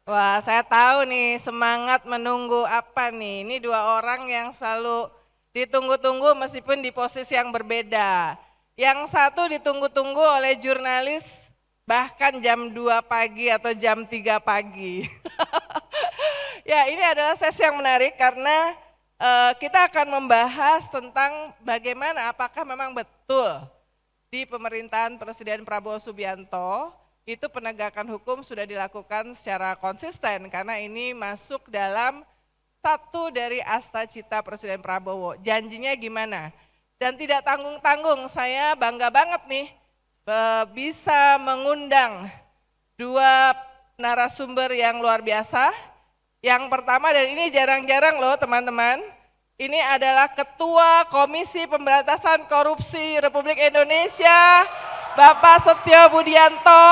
Wah, saya tahu nih semangat menunggu apa nih. Ini dua orang yang selalu ditunggu-tunggu meskipun di posisi yang berbeda. Yang satu ditunggu-tunggu oleh jurnalis bahkan jam 2 pagi atau jam 3 pagi. Ya, ini adalah sesi yang menarik karena kita akan membahas tentang bagaimana apakah memang betul di pemerintahan Presiden Prabowo Subianto itu penegakan hukum sudah dilakukan secara konsisten karena ini masuk dalam satu dari asta-cita Presiden Prabowo. Janjinya gimana? Dan tidak tanggung-tanggung, saya bangga banget nih bisa mengundang dua narasumber yang luar biasa. Yang pertama, dan ini jarang-jarang loh teman-teman, ini adalah Ketua Komisi Pemberantasan Korupsi Republik Indonesia, Bapak Setio Budianto.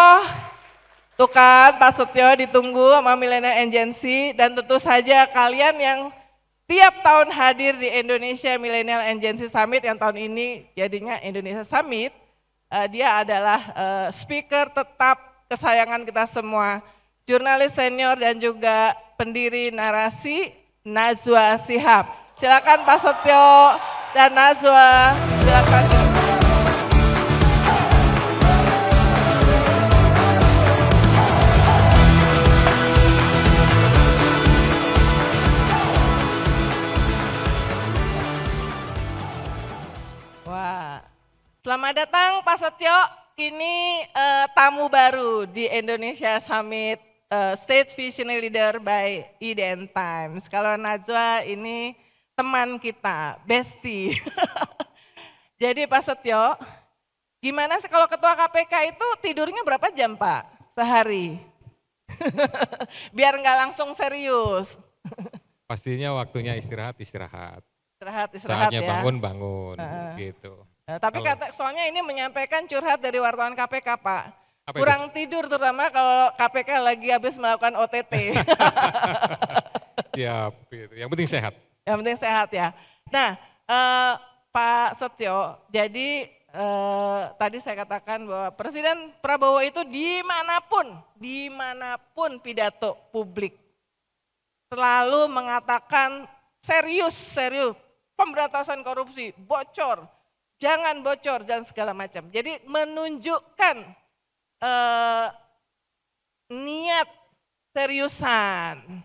Tuh kan Pak Setio ditunggu sama Millennial Agency, dan tentu saja kalian yang tiap tahun hadir di Indonesia Millennial Agency Summit, yang tahun ini jadinya Indonesia Summit, dia adalah speaker tetap kesayangan kita semua, jurnalis senior dan juga pendiri Narasi, Najwa Shihab. Silakan Pak Setio dan Najwa, silakan. Wah, selamat datang Pak Setio. Ini tamu baru di Indonesia Summit State Visionary Leader by IDN Times. Kalau Najwa ini teman kita, bestie. Jadi Pak Setio, gimana sih kalau ketua KPK itu tidurnya berapa jam Pak sehari? Biar nggak langsung serius. Pastinya waktunya istirahat. Istirahat Saatnya ya. bangun gitu. Tapi soalnya ini menyampaikan curhat dari wartawan KPK Pak. Apa Kurang tidur terutama kalau KPK lagi habis melakukan OTT. Ya, yang penting sehat. Yang penting sehat ya. Nah, Pak Setio, jadi tadi saya katakan bahwa Presiden Prabowo itu dimanapun pidato publik selalu mengatakan serius, pemberantasan korupsi, bocor, jangan bocor dan segala macam. Jadi menunjukkan niat seriusan.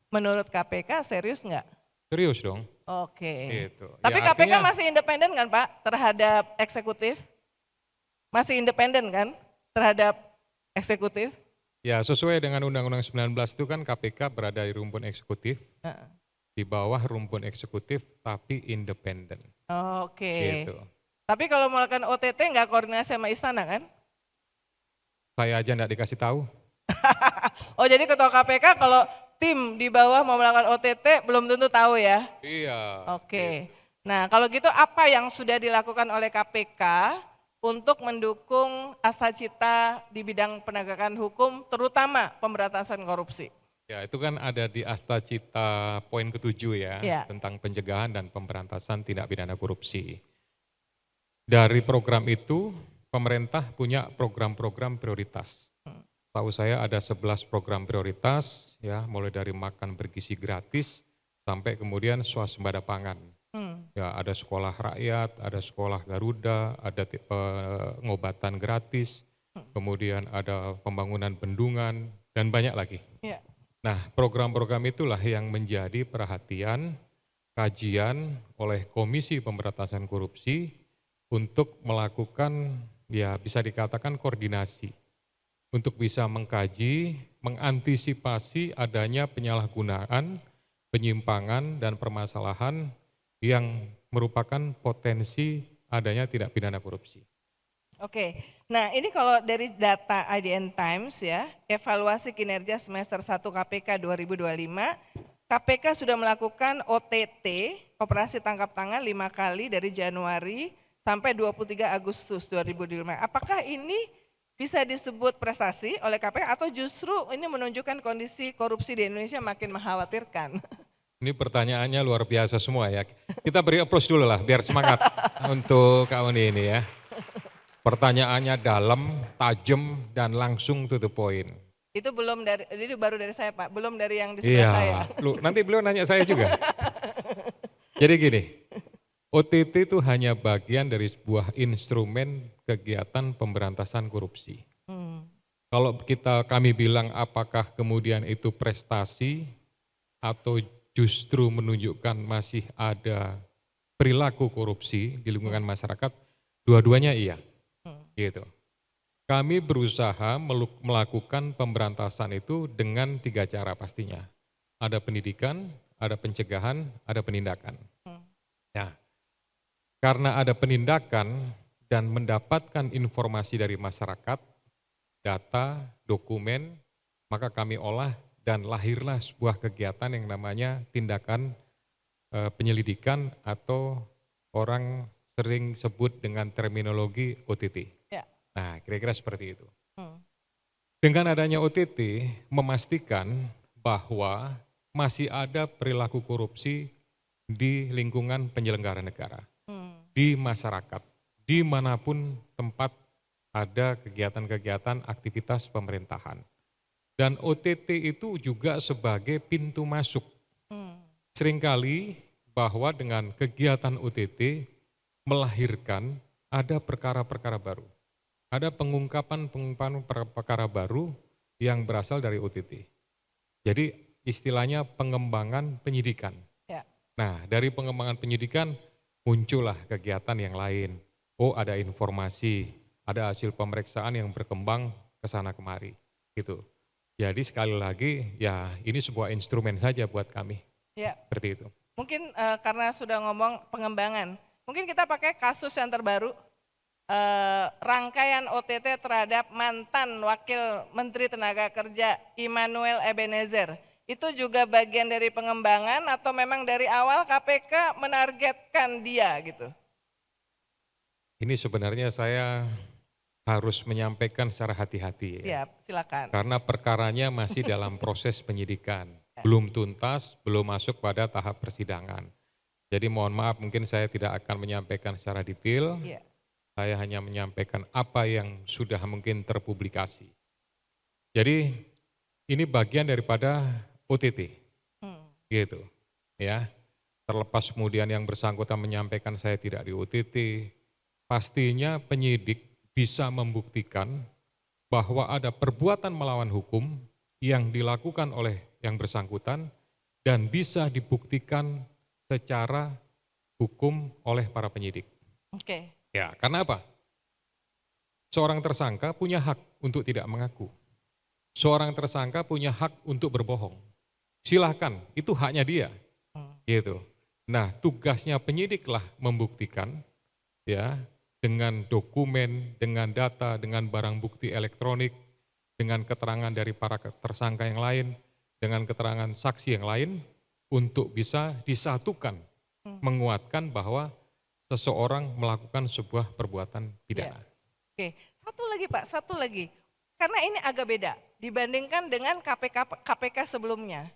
Menurut KPK serius nggak? Serius dong. Oke. Gitu. Tapi Ya, KPK masih independen kan Pak terhadap eksekutif? Masih independen kan terhadap eksekutif? Ya, sesuai dengan Undang-Undang 19 itu kan KPK berada di rumpun eksekutif, di bawah rumpun eksekutif tapi independen. Oke. Gitu. Tapi kalau melakukan OTT nggak koordinasi sama istana kan? Saya aja nggak dikasih tahu. Oh jadi ketua KPK kalau tim di bawah mau melakukan OTT belum tentu tahu ya? Iya. Oke. Nah kalau gitu apa yang sudah dilakukan oleh KPK untuk mendukung asta-cita di bidang penegakan hukum terutama pemberantasan korupsi? Ya itu kan ada di asta-cita poin ke-7 ya, tentang pencegahan dan pemberantasan tindak pidana korupsi. Dari program itu pemerintah punya program-program prioritas. Tahu saya ada 11 program prioritas ya, mulai dari makan bergizi gratis sampai kemudian swasembada pangan. Ya, ada sekolah rakyat, ada sekolah Garuda, ada pengobatan gratis, kemudian ada pembangunan bendungan dan banyak lagi. Nah, program-program itulah yang menjadi perhatian kajian oleh Komisi Pemberantasan Korupsi untuk melakukan ya bisa dikatakan koordinasi untuk bisa mengkaji, mengantisipasi adanya penyalahgunaan, penyimpangan, dan permasalahan yang merupakan potensi adanya tindak pidana korupsi. Oke, nah ini kalau dari data IDN Times ya, evaluasi kinerja semester 1 KPK 2025, KPK sudah melakukan OTT, operasi tangkap tangan 5 kali dari Januari sampai 23 Agustus 2025. Apakah ini bisa disebut prestasi oleh KPK atau justru ini menunjukkan kondisi korupsi di Indonesia makin mengkhawatirkan? Ini pertanyaannya luar biasa semua ya. Kita beri aplaus dulu lah biar semangat untuk Kak Uni ini ya. Pertanyaannya dalam, tajam, dan langsung to the point. Itu belum dari, itu baru dari saya Pak, belum dari yang di sebelah saya. Nanti beliau nanya saya juga. Jadi gini, OTT itu hanya bagian dari sebuah instrumen kegiatan pemberantasan korupsi. Kalau kami bilang apakah kemudian itu prestasi atau justru menunjukkan masih ada perilaku korupsi di lingkungan masyarakat, dua-duanya iya. Gitu. Kami berusaha melakukan pemberantasan itu dengan 3 cara pastinya. Ada pendidikan, ada pencegahan, ada penindakan. Ya. Karena ada penindakan dan mendapatkan informasi dari masyarakat, data, dokumen, maka kami olah dan lahirlah sebuah kegiatan yang namanya tindakan penyelidikan atau orang sering sebut dengan terminologi OTT. Ya. Nah, kira-kira seperti itu. Dengan adanya OTT memastikan bahwa masih ada perilaku korupsi di lingkungan penyelenggara negara, di masyarakat, dimanapun tempat ada kegiatan-kegiatan aktivitas pemerintahan. Dan OTT itu juga sebagai pintu masuk. Seringkali bahwa dengan kegiatan OTT melahirkan ada perkara-perkara baru. Ada pengungkapan perkara baru yang berasal dari OTT. Jadi istilahnya pengembangan penyidikan. Ya. Nah, dari pengembangan penyidikan muncullah kegiatan yang lain. Oh, ada informasi, ada hasil pemeriksaan yang berkembang ke sana kemari. Gitu. Jadi sekali lagi ya ini sebuah instrumen saja buat kami. Ya. Seperti itu. Mungkin karena sudah ngomong pengembangan, mungkin kita pakai kasus yang terbaru, rangkaian OTT terhadap mantan Wakil Menteri Tenaga Kerja Immanuel Ebenezer. Itu juga bagian dari pengembangan atau memang dari awal KPK menargetkan dia gitu? Ini sebenarnya saya harus menyampaikan secara hati-hati ya. Ya, silakan. Karena perkaranya masih dalam proses penyidikan. Belum tuntas, belum masuk pada tahap persidangan. Jadi mohon maaf mungkin saya tidak akan menyampaikan secara detail. Ya. Saya hanya menyampaikan apa yang sudah mungkin terpublikasi. Jadi ini bagian daripada OTT. Gitu. Ya. Terlepas kemudian yang bersangkutan menyampaikan saya tidak di OTT, pastinya penyidik bisa membuktikan bahwa ada perbuatan melawan hukum yang dilakukan oleh yang bersangkutan dan bisa dibuktikan secara hukum oleh para penyidik. Oke. Ya, karena apa? Seorang tersangka punya hak untuk tidak mengaku. Seorang tersangka punya hak untuk berbohong. Silahkan, itu haknya dia. Gitu. Nah, tugasnya penyidiklah membuktikan ya dengan dokumen, dengan data, dengan barang bukti elektronik, dengan keterangan dari para tersangka yang lain, dengan keterangan saksi yang lain, untuk bisa disatukan, menguatkan bahwa seseorang melakukan sebuah perbuatan pidana. Ya. Oke, satu lagi Pak, satu lagi. Karena ini agak beda dibandingkan dengan KPK sebelumnya.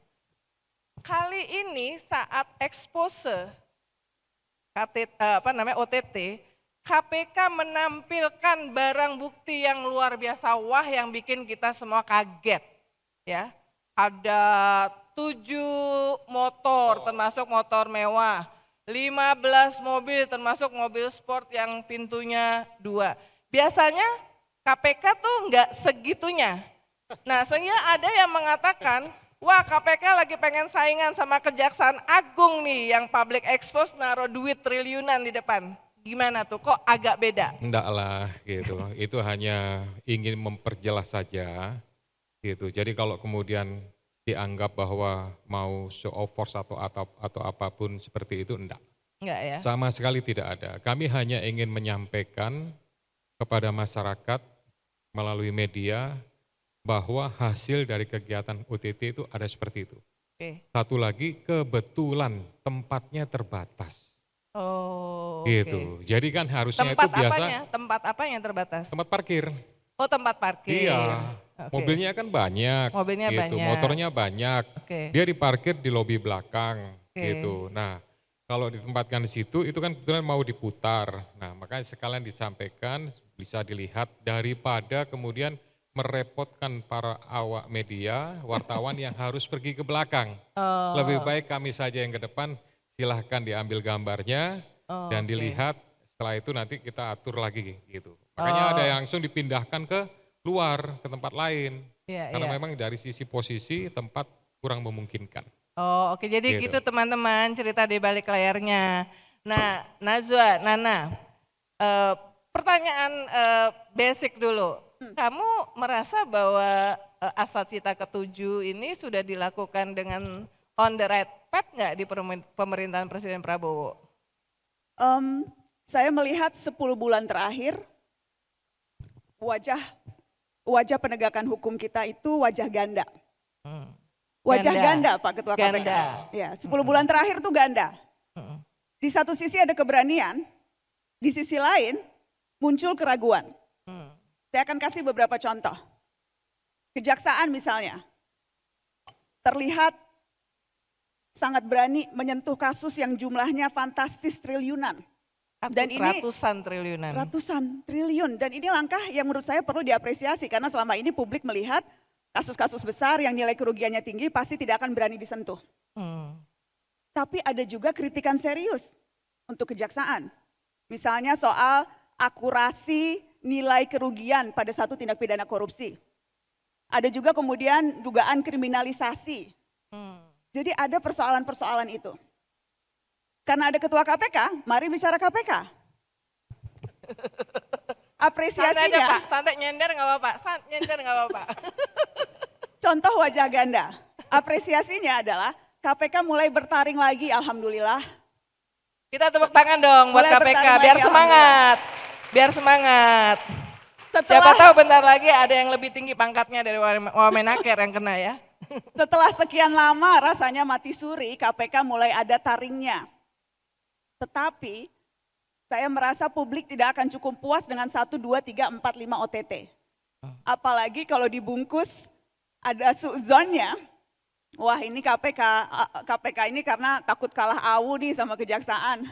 Kali ini saat expose OTT, KPK menampilkan barang bukti yang luar biasa wah yang bikin kita semua kaget. Ya, ada 7 motor termasuk motor mewah, 15 mobil termasuk mobil sport yang pintunya 2. Biasanya KPK tuh enggak segitunya. Nah, sehingga ada yang mengatakan, wah KPK lagi pengen saingan sama Kejaksaan Agung nih yang public expose naruh duit triliunan di depan. Gimana tuh, kok agak beda? Enggak lah gitu, itu hanya ingin memperjelas saja gitu. Jadi kalau kemudian dianggap bahwa mau show of force atau apapun seperti itu, enggak. Enggak ya? Sama sekali tidak ada. Kami hanya ingin menyampaikan kepada masyarakat melalui media bahwa hasil dari kegiatan OTT itu ada seperti itu. Oke. Satu lagi, kebetulan tempatnya terbatas. Oh, gitu. Okay. Jadi kan harusnya tempat itu biasa. Apanya? Tempat apa yang terbatas? Tempat parkir. Oh, tempat parkir. Iya. Okay. Mobilnya kan banyak. Mobilnya gitu. banyak. Motornya banyak. Okay. Dia diparkir di lobi belakang. Gitu. Nah, kalau ditempatkan di situ, itu kan kebetulan mau diputar. Nah, makanya sekalian disampaikan, bisa dilihat daripada kemudian merepotkan para awak media, wartawan yang harus pergi ke belakang. Lebih baik kami saja yang ke depan, silahkan diambil gambarnya dan dilihat, setelah itu nanti kita atur lagi gitu. Makanya ada yang langsung dipindahkan ke luar, ke tempat lain. Karena memang dari sisi posisi tempat kurang memungkinkan. Oh oke, jadi gitu teman-teman cerita di balik layarnya. Nah Najwa, Nana, pertanyaan basic dulu. Kamu merasa bahwa Astacita ke-7 ini sudah dilakukan dengan on the right path nggak di pemerintahan Presiden Prabowo? Saya melihat 10 bulan terakhir, wajah penegakan hukum kita itu wajah ganda. Wajah ganda Pak Ketua KPK. Ya, 10 bulan terakhir itu ganda. Di satu sisi ada keberanian, di sisi lain muncul keraguan. Saya akan kasih beberapa contoh. Kejaksaan misalnya, terlihat sangat berani menyentuh kasus yang jumlahnya fantastis triliunan. Dan ini ratusan triliun. Dan ini langkah yang menurut saya perlu diapresiasi karena selama ini publik melihat kasus-kasus besar yang nilai kerugiannya tinggi pasti tidak akan berani disentuh. Tapi ada juga kritikan serius untuk kejaksaan. Misalnya soal akurasi nilai kerugian pada satu tindak pidana korupsi. Ada juga kemudian dugaan kriminalisasi. Jadi ada persoalan-persoalan itu. Karena ada ketua KPK, mari bicara KPK. Apresiasinya. Santai aja Pak, santai nyender nggak apa-apa, nyender nggak apa-apa. Contoh wajah ganda. Apresiasinya adalah KPK mulai bertaring lagi, alhamdulillah. Kita tepuk tangan dong buat KPK, biar semangat. Biar semangat. Siapa tahu bentar lagi ada yang lebih tinggi pangkatnya dari Wamenaker yang kena ya. Setelah sekian lama rasanya mati suri, KPK mulai ada taringnya. Tetapi saya merasa publik tidak akan cukup puas dengan 1, 2, 3, 4, 5 OTT. Apalagi kalau dibungkus ada suzonnya. Wah ini KPK ini karena takut kalah awu nih sama kejaksaan.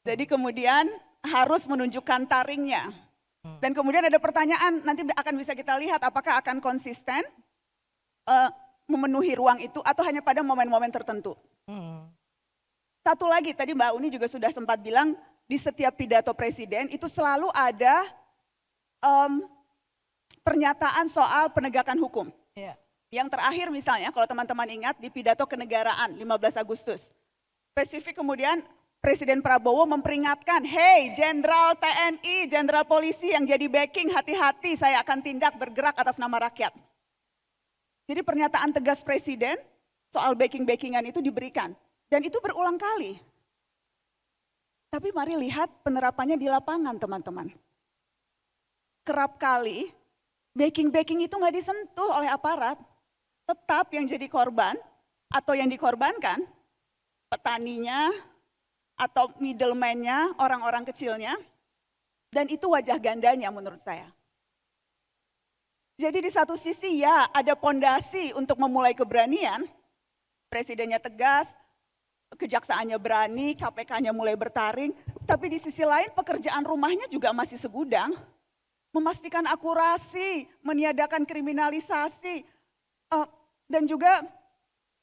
Jadi kemudian harus menunjukkan taringnya. Dan kemudian ada pertanyaan, nanti akan bisa kita lihat apakah akan konsisten memenuhi ruang itu atau hanya pada momen-momen tertentu. Satu lagi, tadi Mbak Uni juga sudah sempat bilang, di setiap pidato presiden itu selalu ada pernyataan soal penegakan hukum. Yang terakhir misalnya, kalau teman-teman ingat di pidato kenegaraan 15 Agustus. Spesifik kemudian Presiden Prabowo memperingatkan, hey Jenderal TNI, Jenderal Polisi yang jadi backing, hati-hati saya akan tindak bergerak atas nama rakyat. Jadi pernyataan tegas Presiden soal backing-backingan itu diberikan. Dan itu berulang kali. Tapi mari lihat penerapannya di lapangan teman-teman. Kerap kali backing-backing itu nggak disentuh oleh aparat. Tetap yang jadi korban atau yang dikorbankan, petaninya atau middleman-nya, orang-orang kecilnya. Dan itu wajah gandanya menurut saya. Jadi di satu sisi ya ada pondasi untuk memulai keberanian, presidennya tegas, kejaksaannya berani, KPK-nya mulai bertaring, tapi di sisi lain pekerjaan rumahnya juga masih segudang. Memastikan akurasi, meniadakan kriminalisasi, dan juga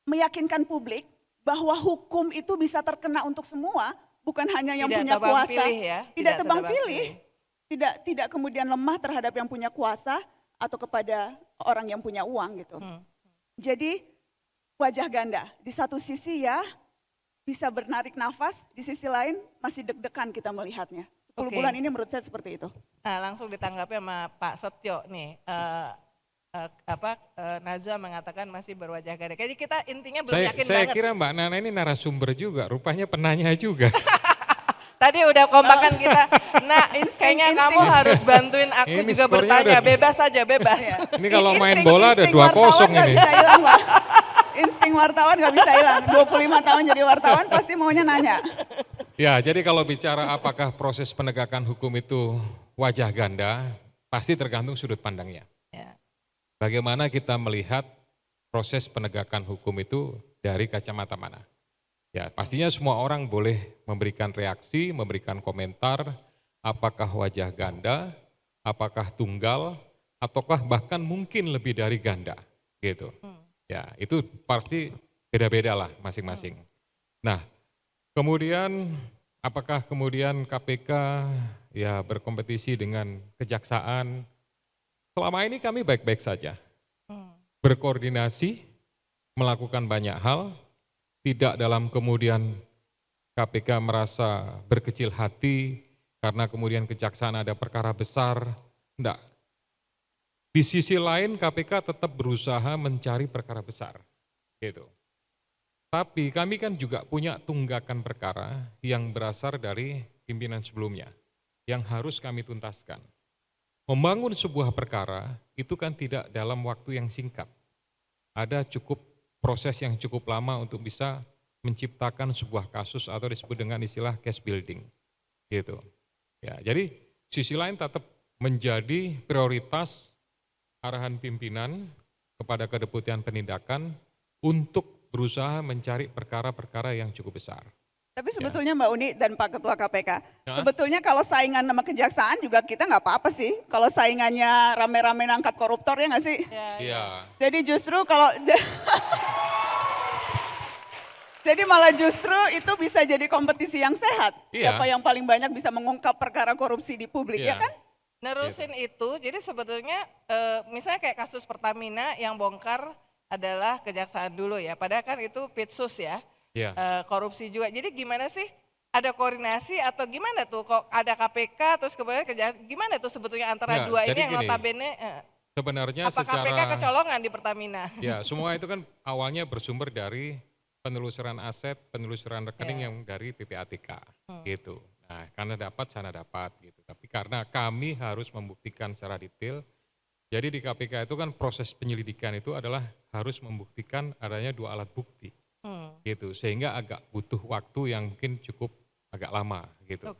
meyakinkan publik bahwa hukum itu bisa terkena untuk semua, bukan hanya yang punya kuasa. Tidak tebang pilih. Tidak kemudian lemah terhadap yang punya kuasa atau kepada orang yang punya uang gitu. Jadi wajah ganda, di satu sisi ya bisa bernarik nafas, di sisi lain masih deg-degan kita melihatnya. 10 bulan ini menurut saya seperti itu. Nah, langsung ditanggapi sama Pak Setio nih. Najwa mengatakan masih berwajah ganda. Jadi kita intinya belum yakin saya banget. Saya kira Mbak Nana ini narasumber juga, rupanya penanya juga. Tadi udah kompakan kita. Nah, kayaknya kamu harus bantuin aku ini juga bertanya. Bebas saja, bebas. Ini kalau main bola ada 2-0 ini. Insting wartawan gak bisa hilang. 25 tahun jadi wartawan pasti maunya nanya. Ya, jadi kalau bicara apakah proses penegakan hukum itu wajah ganda, pasti tergantung sudut pandangnya. Bagaimana kita melihat proses penegakan hukum itu dari kacamata mana? Ya, pastinya semua orang boleh memberikan reaksi, memberikan komentar, apakah wajah ganda, apakah tunggal, ataukah bahkan mungkin lebih dari ganda gitu. Ya, itu pasti beda-beda lah masing-masing. Nah, kemudian apakah kemudian KPK ya berkompetisi dengan kejaksaan? Selama ini kami baik-baik saja. Berkoordinasi, melakukan banyak hal, tidak dalam kemudian KPK merasa berkecil hati karena kemudian kejaksaan ada perkara besar, enggak. Di sisi lain KPK tetap berusaha mencari perkara besar, gitu. Tapi kami kan juga punya tunggakan perkara yang berasal dari pimpinan sebelumnya, yang harus kami tuntaskan. Membangun sebuah perkara itu kan tidak dalam waktu yang singkat. Ada cukup proses yang cukup lama untuk bisa menciptakan sebuah kasus atau disebut dengan istilah case building, gitu. Ya, jadi sisi lain tetap menjadi prioritas arahan pimpinan kepada Kedeputian Penindakan untuk berusaha mencari perkara-perkara yang cukup besar. Tapi sebetulnya Mbak Uni dan Pak Ketua KPK, sebetulnya kalau saingan sama kejaksaan juga kita nggak apa-apa sih. Kalau saingannya rame-rame nangkap koruptor ya nggak sih? Iya. Jadi justru kalau jadi malah justru itu bisa jadi kompetisi yang sehat. Siapa yang paling banyak bisa mengungkap perkara korupsi di publik, ya kan? Nerusin itu, jadi sebetulnya misalnya kayak kasus Pertamina yang bongkar adalah kejaksaan dulu ya, padahal kan itu Pitsus ya, korupsi juga. Jadi gimana sih, ada koordinasi atau gimana tuh, kok ada KPK terus kemudian kejaksaan, gimana tuh sebetulnya antara dua ini yang notabene sebenarnya apa secara KPK kecolongan di Pertamina? Ya, semua itu kan awalnya bersumber dari penelusuran aset, penelusuran rekening yang dari PPATK, gitu. Nah, karena dapat, sana dapat, gitu. Tapi karena kami harus membuktikan secara detail, jadi di KPK itu kan proses penyelidikan itu adalah harus membuktikan adanya 2 alat bukti, gitu. Sehingga agak butuh waktu yang mungkin cukup agak lama, gitu.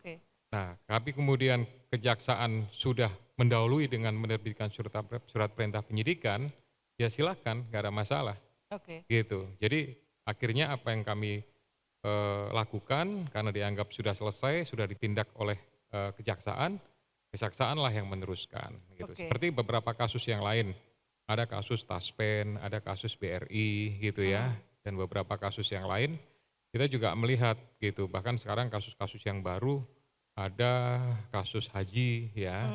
Nah, tapi kemudian kejaksaan sudah mendahului dengan menerbitkan surat perintah penyidikan, ya silakan, nggak ada masalah, gitu. Jadi akhirnya apa yang kami lakukan karena dianggap sudah selesai, sudah ditindak oleh kejaksaanlah yang meneruskan. Gitu. Seperti beberapa kasus yang lain, ada kasus Taspen, ada kasus BRI gitu ya, dan beberapa kasus yang lain kita juga melihat gitu. Bahkan sekarang kasus-kasus yang baru ada kasus haji ya,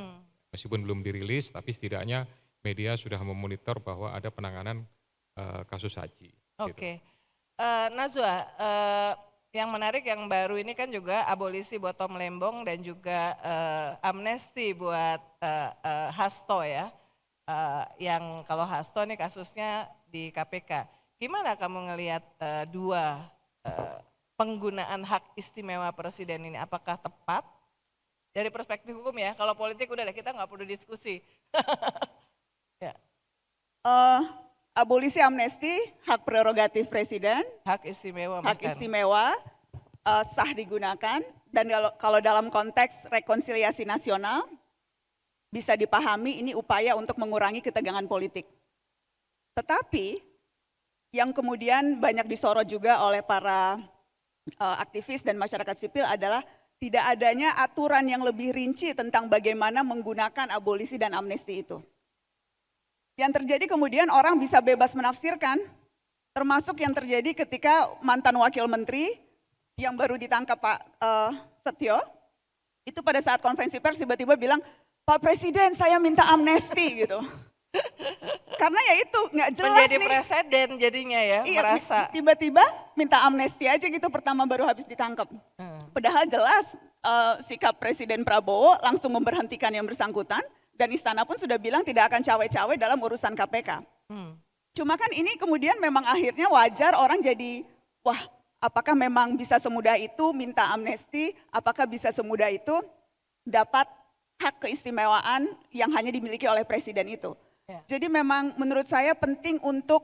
meskipun belum dirilis, tapi setidaknya media sudah memonitor bahwa ada penanganan kasus haji. Gitu. Najwa, yang menarik yang baru ini kan juga abolisi buat Tom Lembong dan juga amnesti buat Hasto ya. Yang kalau Hasto nih kasusnya di KPK. Gimana kamu ngelihat dua penggunaan hak istimewa presiden ini? Apakah tepat? Dari perspektif hukum ya, kalau politik udah deh kita nggak perlu diskusi. Abolisi amnesti, hak prerogatif presiden, hak istimewa, sah digunakan, dan kalau dalam konteks rekonsiliasi nasional, bisa dipahami ini upaya untuk mengurangi ketegangan politik. Tetapi, yang kemudian banyak disorot juga oleh para aktivis dan masyarakat sipil adalah tidak adanya aturan yang lebih rinci tentang bagaimana menggunakan abolisi dan amnesti itu. Yang terjadi kemudian orang bisa bebas menafsirkan, termasuk yang terjadi ketika mantan wakil menteri yang baru ditangkap Pak Setio, itu pada saat konferensi pers tiba-tiba bilang, Pak Presiden saya minta amnesti gitu. Karena ya itu nggak jelas menjadi presiden jadinya ya, merasa. Tiba-tiba minta amnesti aja gitu pertama baru habis ditangkap. Padahal jelas sikap Presiden Prabowo langsung memberhentikan yang bersangkutan, dan istana pun sudah bilang tidak akan cawe-cawe dalam urusan KPK. Cuma kan ini kemudian memang akhirnya wajar orang jadi, wah apakah memang bisa semudah itu minta amnesti, apakah bisa semudah itu dapat hak keistimewaan yang hanya dimiliki oleh presiden itu. Jadi memang menurut saya penting untuk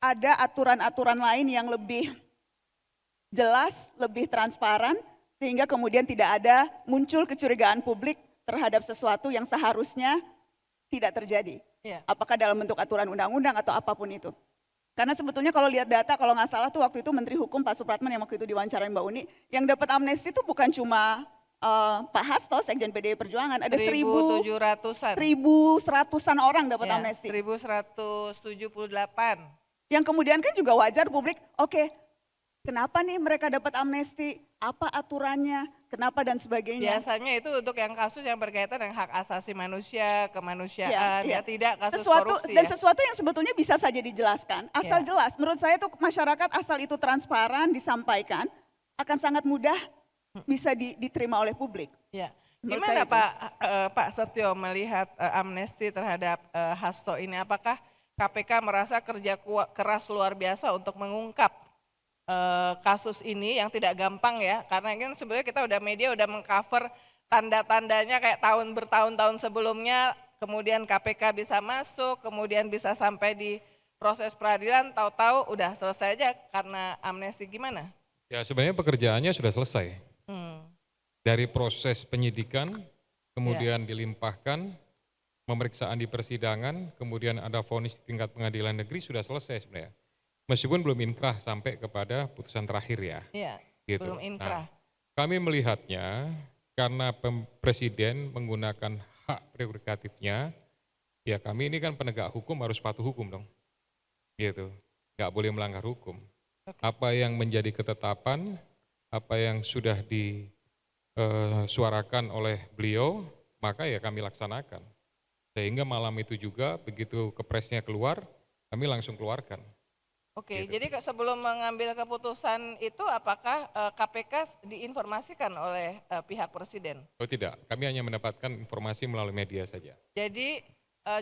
ada aturan-aturan lain yang lebih jelas, lebih transparan, sehingga kemudian tidak ada muncul kecurigaan publik terhadap sesuatu yang seharusnya tidak terjadi. Apakah dalam bentuk aturan undang-undang atau apapun itu. Karena sebetulnya kalau lihat data, kalau nggak salah tuh waktu itu Menteri Hukum Pak Supratman yang waktu itu diwawancarain Mbak Uni, yang dapat amnesti itu bukan cuma Pak Hasto, Sekjen PDI Perjuangan, ada 1.700-an. 1.100-an orang dapat Ya, amnesti. 1.178. Yang kemudian kan juga wajar publik, oke, kenapa nih mereka dapat amnesti? Apa aturannya? Kenapa dan sebagainya? Biasanya itu untuk yang kasus yang berkaitan dengan hak asasi manusia, kemanusiaan, Ya, ya tidak kasus sesuatu, korupsi dan ya. sesuatu yang sebetulnya bisa saja dijelaskan, asal Ya. jelas. Menurut saya tuh masyarakat asal itu transparan, disampaikan, akan sangat mudah bisa diterima oleh publik. Ya. Menurut Gimana saya itu. Pak Setio melihat amnesti terhadap Hasto ini? Apakah KPK merasa kerja keras luar biasa untuk mengungkap kasus ini yang tidak gampang ya? Karena kan sebenarnya kita media udah mengcover tanda-tandanya kayak bertahun-tahun sebelumnya, kemudian KPK bisa masuk, kemudian bisa sampai di proses peradilan, tahu-tahu udah selesai aja karena amnesti. Gimana? Ya sebenarnya pekerjaannya sudah selesai. Dari proses penyidikan, kemudian dilimpahkan, pemeriksaan di persidangan, kemudian ada vonis tingkat pengadilan negeri sudah selesai sebenarnya. Meskipun belum inkrah sampai kepada putusan terakhir ya. Iya, Gitu. belum inkrah. Nah, kami melihatnya karena Presiden menggunakan hak prerogatifnya, ya kami ini kan penegak hukum harus patuh hukum dong. Gitu. Nggak boleh melanggar hukum. Apa yang menjadi ketetapan, apa yang sudah disuarakan oleh beliau, maka ya kami laksanakan. Sehingga malam itu juga begitu kepresnya keluar, kami langsung keluarkan. Oke, Gitu. jadi sebelum mengambil keputusan itu apakah KPK diinformasikan oleh pihak Presiden? Oh tidak, kami hanya mendapatkan informasi melalui media saja. Jadi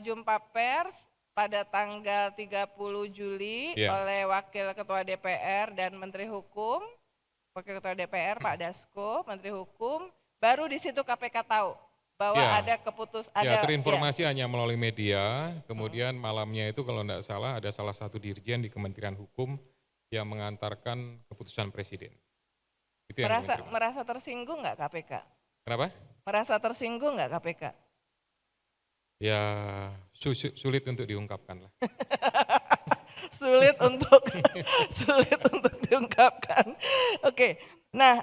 jumpa pers pada tanggal 30 Juli oleh Wakil Ketua DPR dan Menteri Hukum, Wakil Ketua DPR Pak Dasko, Menteri Hukum, baru di situ KPK tahu bahwa ada terinformasi hanya melalui media, kemudian malamnya itu kalau tidak salah ada salah satu dirjen di Kementerian Hukum yang mengantarkan keputusan Presiden. Itu yang merasa tersinggung nggak KPK? Kenapa? Merasa tersinggung nggak KPK? Ya sulit untuk diungkapkan lah. sulit untuk diungkapkan. Oke, nah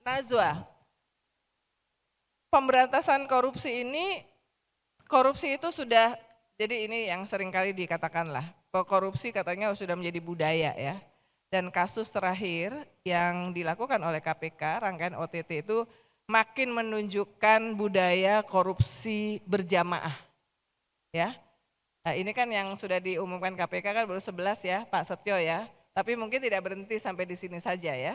Najwa, pemberantasan korupsi ini, korupsi itu sudah, jadi ini yang seringkali dikatakan lah, korupsi katanya sudah menjadi budaya ya. Dan kasus terakhir yang dilakukan oleh KPK, rangkaian OTT itu makin menunjukkan budaya korupsi berjamaah. Ya, nah, ini kan yang sudah diumumkan KPK kan baru 11 ya Pak Setio ya, tapi mungkin tidak berhenti sampai di sini saja ya.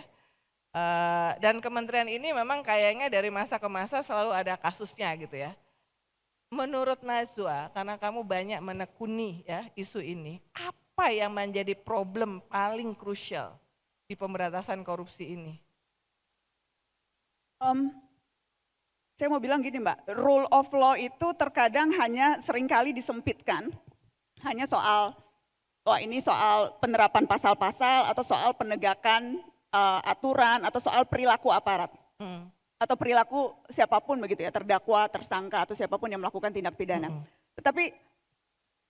Dan kementerian ini memang kayaknya dari masa ke masa selalu ada kasusnya gitu ya. Menurut Najwa, karena kamu banyak menekuni ya isu ini, apa yang menjadi problem paling krusial di pemberantasan korupsi ini? Saya mau bilang gini Mbak, rule of law itu terkadang hanya seringkali disempitkan, hanya soal, ini soal penerapan pasal-pasal atau soal penegakan aturan atau soal perilaku aparat atau perilaku siapapun begitu ya, terdakwa, tersangka atau siapapun yang melakukan tindak pidana. Tetapi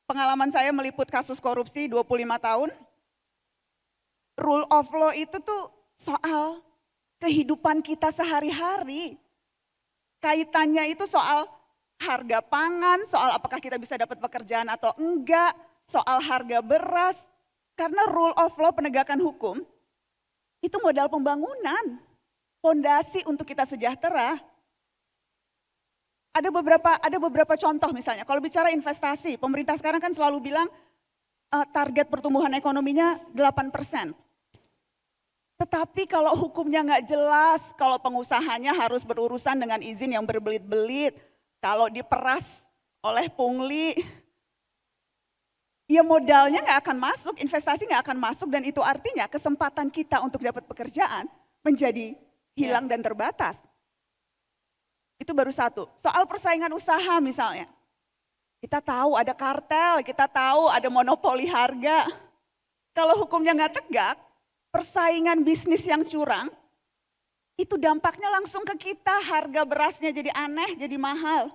pengalaman saya meliput kasus korupsi 25 tahun, rule of law itu tuh soal kehidupan kita sehari-hari. Kaitannya itu soal harga pangan, soal apakah kita bisa dapat pekerjaan atau enggak, soal harga beras. Karena rule of law penegakan hukum itu modal pembangunan, fondasi untuk kita sejahtera. Ada beberapa contoh misalnya, kalau bicara investasi, pemerintah sekarang kan selalu bilang target pertumbuhan ekonominya 8%. Tetapi kalau hukumnya nggak jelas, kalau pengusahanya harus berurusan dengan izin yang berbelit-belit, kalau diperas oleh pungli, ya modalnya nggak akan masuk, investasi nggak akan masuk, dan itu artinya kesempatan kita untuk dapat pekerjaan menjadi hilang dan terbatas. Itu baru satu. Soal persaingan usaha misalnya, kita tahu ada kartel, kita tahu ada monopoli harga. Kalau hukumnya nggak tegak, persaingan bisnis yang curang, itu dampaknya langsung ke kita, harga berasnya jadi aneh, jadi mahal.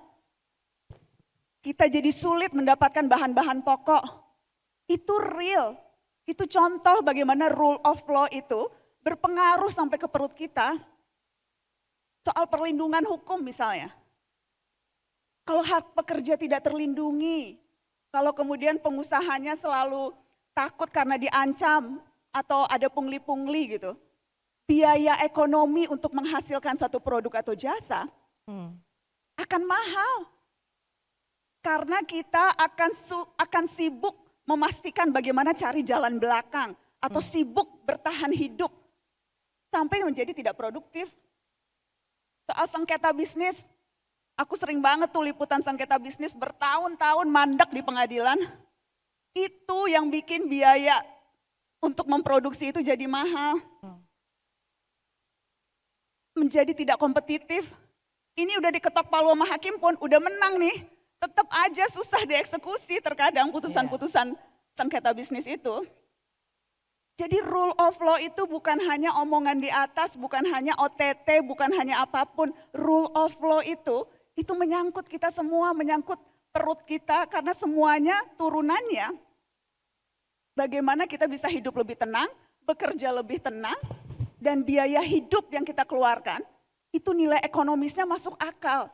Kita jadi sulit mendapatkan bahan-bahan pokok. Itu real, itu contoh bagaimana rule of law itu berpengaruh sampai ke perut kita. Soal perlindungan hukum misalnya. Kalau hak pekerja tidak terlindungi, kalau kemudian pengusahanya selalu takut karena diancam atau ada pungli-pungli gitu, biaya ekonomi untuk menghasilkan satu produk atau jasa akan mahal. Karena kita akan sibuk memastikan bagaimana cari jalan belakang atau sibuk bertahan hidup sampai menjadi tidak produktif. Soal sengketa bisnis, aku sering banget tuh liputan sengketa bisnis bertahun-tahun mandek di pengadilan. Itu yang bikin biaya untuk memproduksi itu jadi mahal. Menjadi tidak kompetitif. Ini udah diketok palu sama hakim pun udah menang nih. Tetap aja susah dieksekusi terkadang putusan-putusan sengketa bisnis itu. Jadi rule of law itu bukan hanya omongan di atas, bukan hanya OTT, bukan hanya apapun. Rule of law itu menyangkut kita semua, menyangkut perut kita karena semuanya turunannya. Bagaimana kita bisa hidup lebih tenang, bekerja lebih tenang, dan biaya hidup yang kita keluarkan, itu nilai ekonomisnya masuk akal.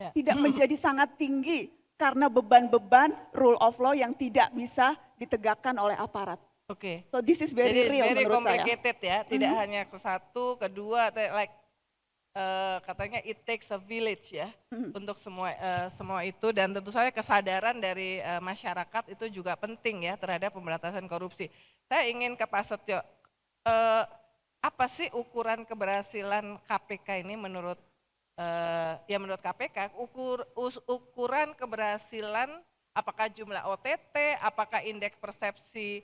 Tidak menjadi sangat tinggi karena beban-beban rule of law yang tidak bisa ditegakkan oleh aparat. Oke. So this is very real very menurut saya. complicated ya, tidak hanya ke satu, kedua, like katanya it takes a village ya untuk semua itu, dan tentu saja kesadaran dari masyarakat itu juga penting ya terhadap pemberantasan korupsi. Saya ingin ke Pak Setio, apa sih ukuran keberhasilan KPK ini menurut menurut KPK, ukuran keberhasilan apakah jumlah OTT, apakah indeks persepsi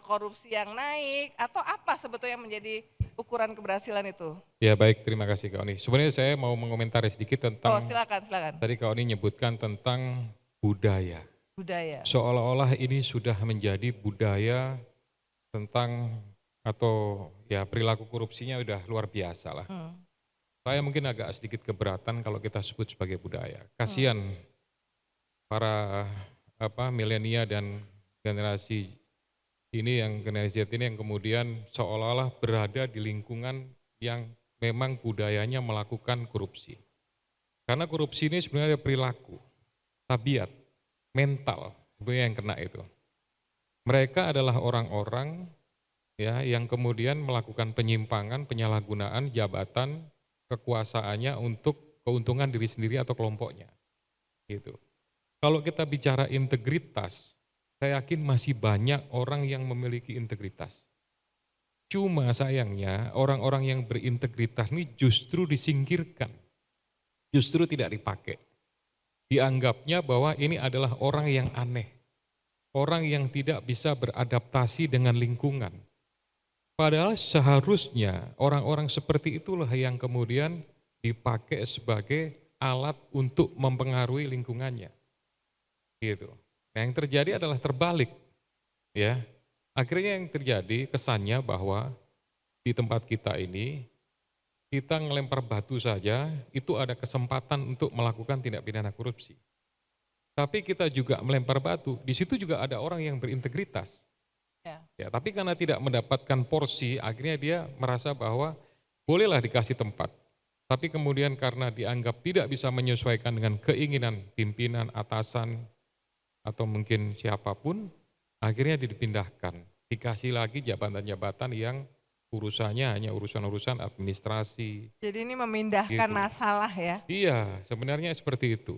korupsi yang naik, atau apa sebetulnya menjadi ukuran keberhasilan itu? Ya baik, terima kasih Kak Oni. Sebenarnya saya mau mengomentari sedikit tentang, silakan. Tadi Kak Oni nyebutkan tentang budaya. Seolah-olah ini sudah menjadi budaya tentang atau ya perilaku korupsinya udah luar biasa lah. Saya mungkin agak sedikit keberatan kalau kita sebut sebagai budaya. Kasihan para milenia dan generasi ini yang generasi Z ini yang kemudian seolah-olah berada di lingkungan yang memang budayanya melakukan korupsi. Karena korupsi ini sebenarnya perilaku, tabiat, mental sebenarnya yang kena itu. Mereka adalah orang-orang ya yang kemudian melakukan penyimpangan, penyalahgunaan jabatan kekuasaannya untuk keuntungan diri sendiri atau kelompoknya. Gitu. Kalau kita bicara integritas, saya yakin masih banyak orang yang memiliki integritas. Cuma sayangnya orang-orang yang berintegritas ini justru disingkirkan, justru tidak dipakai. Dianggapnya bahwa ini adalah orang yang aneh, orang yang tidak bisa beradaptasi dengan lingkungan. Padahal seharusnya orang-orang seperti itulah yang kemudian dipakai sebagai alat untuk mempengaruhi lingkungannya. Gitu. Nah, yang terjadi adalah terbalik, ya. Akhirnya yang terjadi kesannya bahwa di tempat kita ini, kita ngelempar batu saja, itu ada kesempatan untuk melakukan tindak pidana korupsi. Tapi kita juga melempar batu, di situ juga ada orang yang berintegritas. Ya, tapi karena tidak mendapatkan porsi, akhirnya dia merasa bahwa bolehlah dikasih tempat. Tapi kemudian karena dianggap tidak bisa menyesuaikan dengan keinginan pimpinan, atasan, atau mungkin siapapun, akhirnya dipindahkan. Dikasih lagi jabatan-jabatan yang urusannya hanya urusan-urusan administrasi. Jadi ini memindahkan masalah ya? Iya, sebenarnya seperti itu.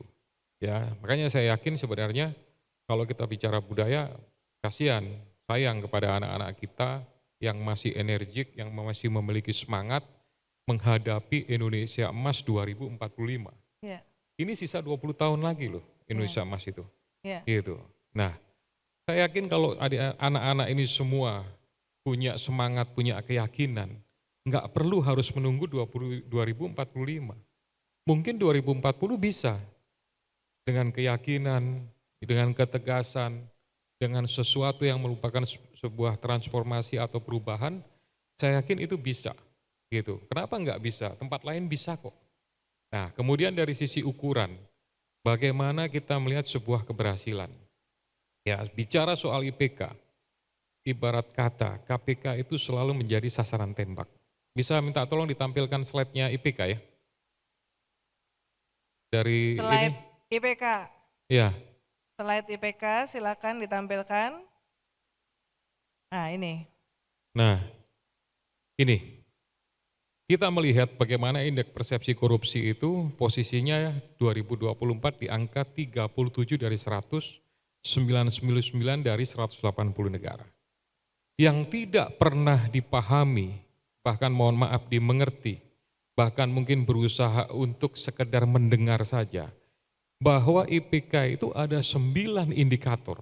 Ya, makanya saya yakin sebenarnya kalau kita bicara budaya, kasihan, sayang kepada anak-anak kita yang masih energik, yang masih memiliki semangat menghadapi Indonesia Emas 2045. Ya. Ini sisa 20 tahun lagi loh Indonesia Emas itu. Gitu. Nah, saya yakin kalau anak-anak ini semua punya semangat, punya keyakinan, nggak perlu harus menunggu 2045. Mungkin 2040 bisa. Dengan keyakinan, dengan ketegasan, dengan sesuatu yang merupakan sebuah transformasi atau perubahan, saya yakin itu bisa. Gitu. Kenapa nggak bisa? Tempat lain bisa kok. Nah, kemudian dari sisi ukuran, bagaimana kita melihat sebuah keberhasilan? Ya, bicara soal IPK, ibarat kata KPK itu selalu menjadi sasaran tembak. Bisa minta tolong ditampilkan slide-nya IPK ya. dari slide ini. IPK. Ya. Slide IPK silakan ditampilkan. Nah ini. Nah, ini. Kita melihat bagaimana indeks persepsi korupsi itu posisinya 2024 di angka 37 dari 100, 99 dari 180 negara. Yang tidak pernah dipahami, bahkan mohon maaf dimengerti, bahkan mungkin berusaha untuk sekedar mendengar saja, bahwa IPK itu ada 9 indikator.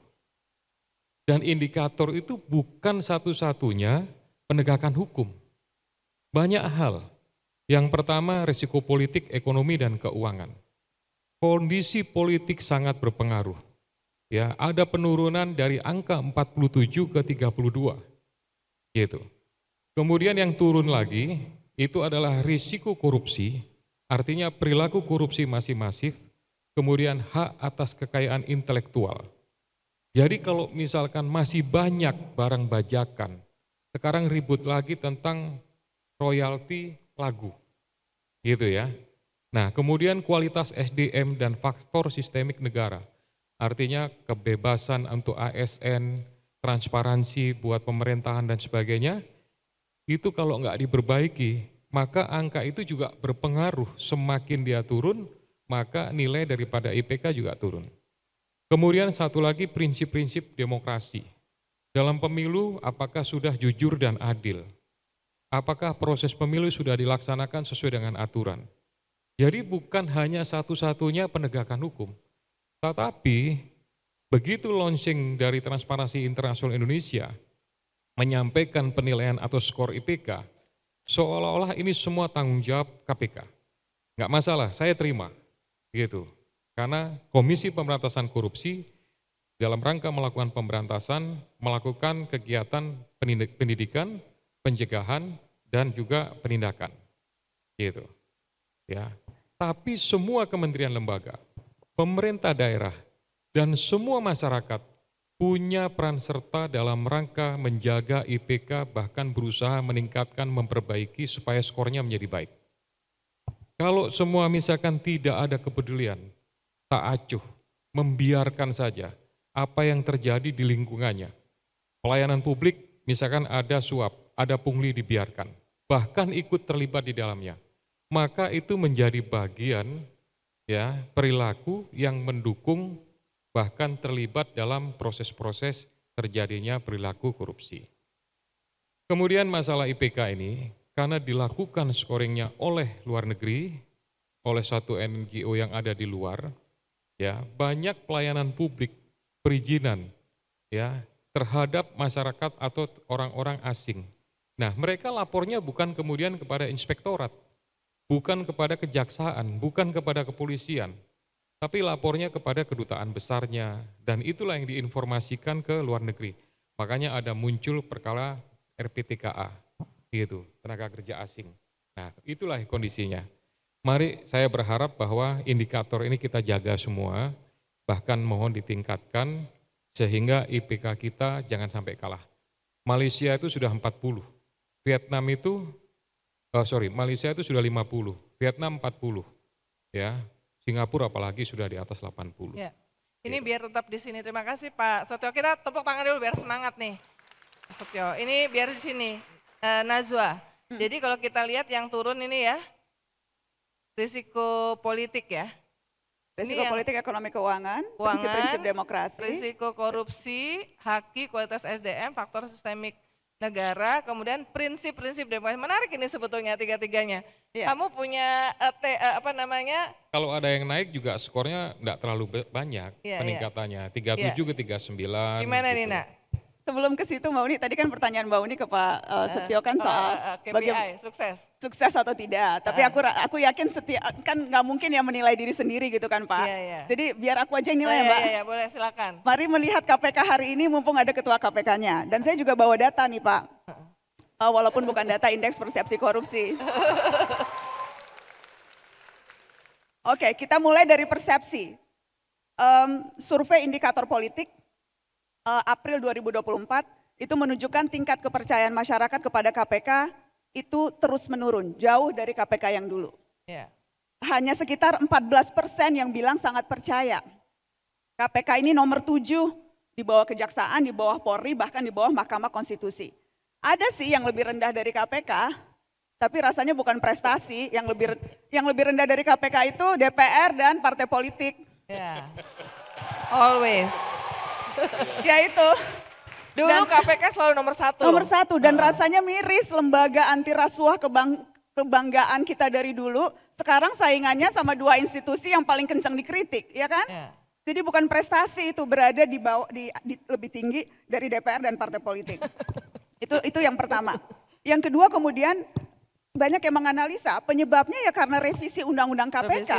Dan indikator itu bukan satu-satunya penegakan hukum. Banyak hal. Yang pertama, risiko politik, ekonomi, dan keuangan. Kondisi politik sangat berpengaruh. Ya, ada penurunan dari angka 47 ke 32. Gitu. Kemudian yang turun lagi, itu adalah risiko korupsi, artinya perilaku korupsi masih masif, kemudian hak atas kekayaan intelektual. Jadi kalau misalkan masih banyak barang bajakan, sekarang ribut lagi tentang royalti lagu, gitu ya. Nah, kemudian kualitas SDM dan faktor sistemik negara, artinya kebebasan untuk ASN, transparansi buat pemerintahan dan sebagainya, itu kalau nggak diperbaiki, maka angka itu juga berpengaruh. Semakin dia turun, maka nilai daripada IPK juga turun. Kemudian satu lagi prinsip-prinsip demokrasi. Dalam pemilu, apakah sudah jujur dan adil? Apakah proses pemilu sudah dilaksanakan sesuai dengan aturan? Jadi bukan hanya satu-satunya penegakan hukum, tetapi begitu launching dari Transparansi Internasional Indonesia menyampaikan penilaian atau skor IPK, seolah-olah ini semua tanggung jawab KPK. Nggak masalah, saya terima, gitu. Karena Komisi Pemberantasan Korupsi dalam rangka melakukan pemberantasan, melakukan kegiatan pendidikan, pencegahan, dan juga penindakan. Gitu. Ya. Tapi semua kementerian lembaga, pemerintah daerah, dan semua masyarakat punya peran serta dalam rangka menjaga IPK, bahkan berusaha meningkatkan, memperbaiki supaya skornya menjadi baik. Kalau semua misalkan tidak ada kepedulian, tak acuh, membiarkan saja apa yang terjadi di lingkungannya. Pelayanan publik misalkan ada suap, ada pungli dibiarkan, bahkan ikut terlibat di dalamnya. Maka itu menjadi bagian ya perilaku yang mendukung bahkan terlibat dalam proses-proses terjadinya perilaku korupsi. Kemudian masalah IPK ini karena dilakukan scoringnya oleh luar negeri, oleh satu NGO yang ada di luar, ya banyak pelayanan publik perizinan ya terhadap masyarakat atau orang-orang asing. Nah, mereka lapornya bukan kemudian kepada inspektorat, bukan kepada kejaksaan, bukan kepada kepolisian, tapi lapornya kepada kedutaan besarnya, dan itulah yang diinformasikan ke luar negeri. Makanya ada muncul perkara RPTKA, gitu, tenaga kerja asing. Nah, itulah kondisinya. Mari saya berharap bahwa indikator ini kita jaga semua, bahkan mohon ditingkatkan, sehingga IPK kita jangan sampai kalah. Malaysia itu sudah 40, Vietnam itu, Malaysia itu sudah 50, Vietnam 40, ya. Singapura apalagi sudah di atas 80. Ya. Ini biar tetap di sini. Terima kasih Pak Setio. Kita tepuk tangan dulu biar semangat nih. Pak Setio. Ini biar di sini. Najwa. Jadi kalau kita lihat yang turun ini ya, risiko politik ya. Risiko politik, ekonomi, keuangan, prinsip-prinsip demokrasi. Risiko korupsi, haki, kualitas SDM, faktor sistemik negara, kemudian prinsip-prinsip demokrasi. Menarik ini sebetulnya tiga-tiganya. Ya. Kamu punya Kalau ada yang naik juga skornya enggak terlalu banyak peningkatannya, 37 ke 39. Gimana gitu. nih Nak? Sebelum ke situ Mbak Uni, tadi kan pertanyaan Mbak Uni ke Pak Setio kan soal KPI, sukses atau tidak. Tapi aku yakin kan nggak mungkin ya menilai diri sendiri gitu kan Pak. Jadi biar aku aja yang nilai Mbak. Iya, boleh silakan. Mari melihat KPK hari ini mumpung ada ketua KPK-nya. Dan saya juga bawa data nih Pak. Walaupun bukan data indeks persepsi korupsi. Oke, kita mulai dari persepsi. Survei indikator politik April 2024 itu menunjukkan tingkat kepercayaan masyarakat kepada KPK itu terus menurun, jauh dari KPK yang dulu. hanya sekitar 14% yang bilang sangat percaya. KPK ini nomor 7 di bawah Kejaksaan, di bawah Polri, bahkan di bawah Mahkamah Konstitusi. Ada sih yang lebih rendah dari KPK, tapi rasanya bukan prestasi. Yang lebih rendah dari KPK itu DPR dan partai politik. Ya, always. Ya itu. Dulu KPK selalu nomor 1. Nomor 1 dan rasanya miris lembaga anti rasuah kebanggaan kita dari dulu, sekarang saingannya sama 2 institusi yang paling kencang dikritik, ya kan? Ya. Jadi bukan prestasi itu berada di bawah di lebih tinggi dari DPR dan partai politik. Itu yang pertama. Yang kedua kemudian banyak yang menganalisa penyebabnya ya karena revisi Undang-Undang KPK,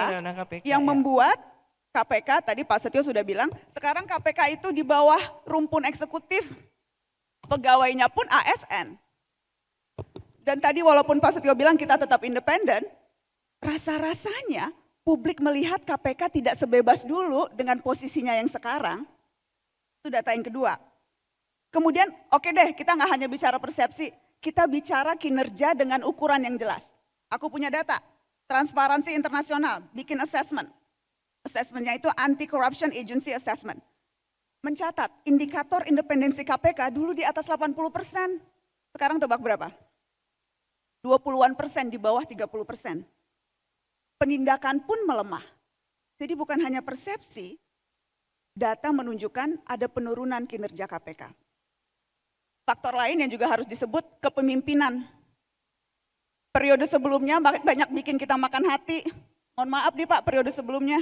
yang membuat KPK, tadi Pak Setio sudah bilang, sekarang KPK itu di bawah rumpun eksekutif, pegawainya pun ASN. Dan tadi walaupun Pak Setio bilang kita tetap independen, rasa-rasanya publik melihat KPK tidak sebebas dulu dengan posisinya yang sekarang. Itu data yang kedua. Kemudian oke deh, kita nggak hanya bicara persepsi, kita bicara kinerja dengan ukuran yang jelas. Aku punya data, Transparansi Internasional bikin assessment. Assessmentnya itu Anti-Corruption Agency Assessment. Mencatat indikator independensi KPK dulu di atas 80%. Sekarang tebak berapa? 20-an% di bawah 30%. Penindakan pun melemah. Jadi bukan hanya persepsi, data menunjukkan ada penurunan kinerja KPK. Faktor lain yang juga harus disebut kepemimpinan. Periode sebelumnya banyak bikin kita makan hati. Mohon maaf nih Pak, periode sebelumnya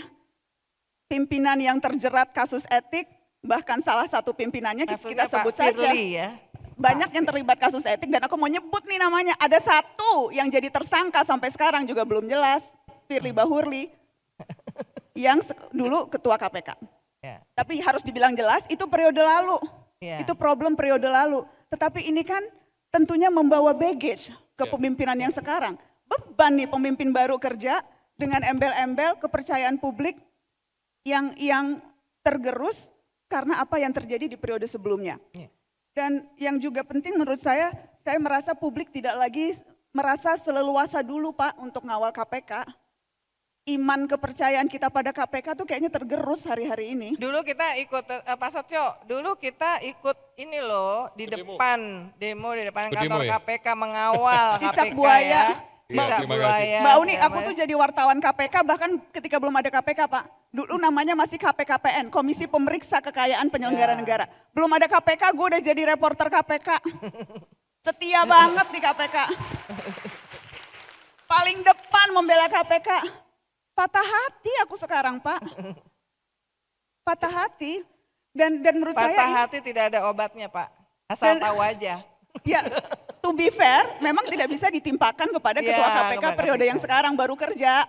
pimpinan yang terjerat kasus etik, bahkan salah satu pimpinannya kita sebut saja. Firly, ya. Banyak yang terlibat kasus etik dan aku mau nyebut nih namanya. Ada satu yang jadi tersangka sampai sekarang juga belum jelas, Firly Bahurli, yang dulu ketua KPK. Yeah. Tapi harus dibilang jelas, itu periode lalu. Yeah. Itu problem periode lalu. Tetapi ini kan tentunya membawa baggage ke pemimpinan yang sekarang. Beban nih pemimpin baru kerja dengan embel-embel kepercayaan publik yang tergerus karena apa yang terjadi di periode sebelumnya. Yeah. Dan yang juga penting menurut saya merasa publik tidak lagi merasa seleluasa dulu Pak untuk ngawal KPK. Iman kepercayaan kita pada KPK tuh kayaknya tergerus hari-hari ini. Dulu kita ikut, Pak Setio, dulu kita ikut ini loh di depan, demo di depan kantor ya? KPK mengawal Cicak KPK buaya. Ya. Mbak Uni, aku tuh jadi wartawan KPK bahkan ketika belum ada KPK Pak. Dulu namanya masih KPKPN, Komisi Pemeriksa Kekayaan Penyelenggara Negara. Belum ada KPK, gue udah jadi reporter KPK. Setia banget di KPK. Paling depan membela KPK. Patah hati aku sekarang Pak. Patah hati. Dan menurut saya patah hati tidak ada obatnya Pak. Asal tahu aja. Ya, to be fair, memang tidak bisa ditimpakan kepada ketua KPK periode yang sekarang baru kerja.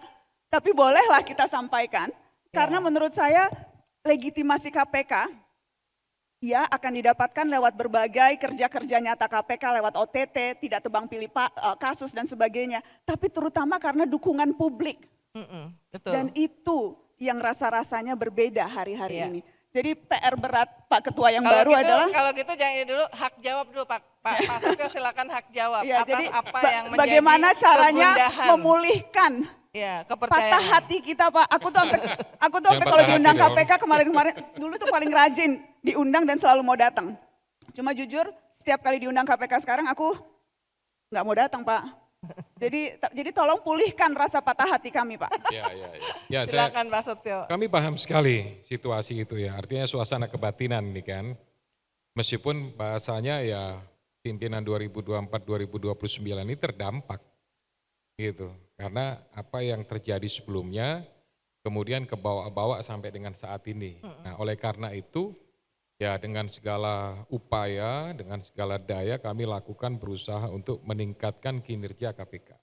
Tapi bolehlah kita sampaikan, karena menurut saya legitimasi KPK ya akan didapatkan lewat berbagai kerja-kerja nyata KPK, lewat OTT, tidak tebang pilih kasus dan sebagainya. Tapi terutama karena dukungan publik. Betul. Dan itu yang rasa-rasanya berbeda hari-hari ini. Jadi PR berat Pak Ketua yang baru adalah... Kalau gitu jangan dulu, hak jawab dulu Pak Setio silakan hak jawab ya, atas jadi, apa yang menjadi bagaimana caranya kegundahan. Memulihkan kepercayaan. Patah hati kita Pak. Aku tuh sampai kalau diundang KPK kemarin-kemarin, dulu tuh paling rajin diundang dan selalu mau datang. Cuma jujur setiap kali diundang KPK sekarang aku nggak mau datang Pak. Jadi tolong pulihkan rasa patah hati kami Pak. Ya, silakan Pak Setio. Kami paham sekali situasi itu ya, artinya suasana kebatinan ini kan. Meskipun bahasanya ya pimpinan 2024-2029 ini terdampak gitu. Karena apa yang terjadi sebelumnya kemudian kebawa-bawa sampai dengan saat ini. Nah, oleh karena itu ya dengan segala upaya, dengan segala daya kami lakukan berusaha untuk meningkatkan kinerja KPK.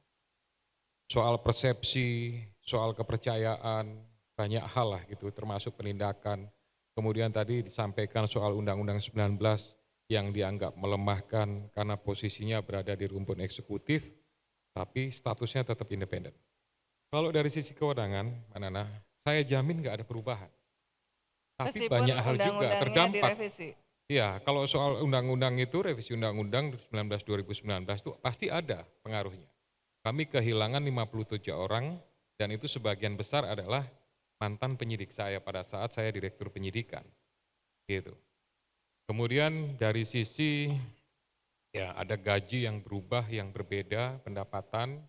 Soal persepsi, soal kepercayaan, banyak hal lah gitu termasuk penindakan. Kemudian tadi disampaikan soal Undang-Undang 19 yang dianggap melemahkan karena posisinya berada di rumpun eksekutif, tapi statusnya tetap independen. Kalau dari sisi kewenangan, Mbak Nana, saya jamin nggak ada perubahan. Tapi meskipun banyak hal juga terdampak. Iya, kalau soal undang-undang itu, revisi undang-undang 19 2019 itu pasti ada pengaruhnya. Kami kehilangan 57 orang Dan itu sebagian besar adalah mantan penyidik saya pada saat saya direktur penyidikan. Gitu. Kemudian dari sisi ya ada gaji yang berubah, yang berbeda, pendapatan,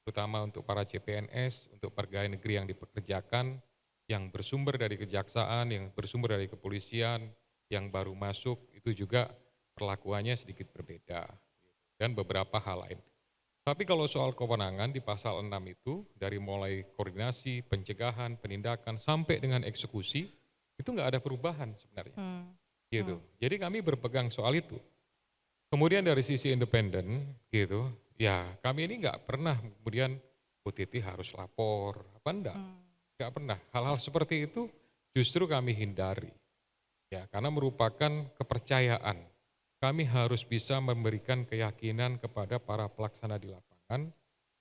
terutama untuk para CPNS, untuk pegawai negeri yang dipekerjakan, yang bersumber dari kejaksaan, yang bersumber dari kepolisian, yang baru masuk, itu juga perlakuannya sedikit berbeda. Dan beberapa hal lain. Tapi kalau soal kewenangan di pasal 6 itu, dari mulai koordinasi, pencegahan, penindakan, sampai dengan eksekusi, itu nggak ada perubahan sebenarnya. Gitu. Jadi kami berpegang soal itu. Kemudian dari sisi independen, gitu, ya kami ini nggak pernah kemudian OTT harus lapor, apa enggak? Nggak pernah. Hal-hal seperti itu justru kami hindari. Ya, karena merupakan kepercayaan. Kami harus bisa memberikan keyakinan kepada para pelaksana di lapangan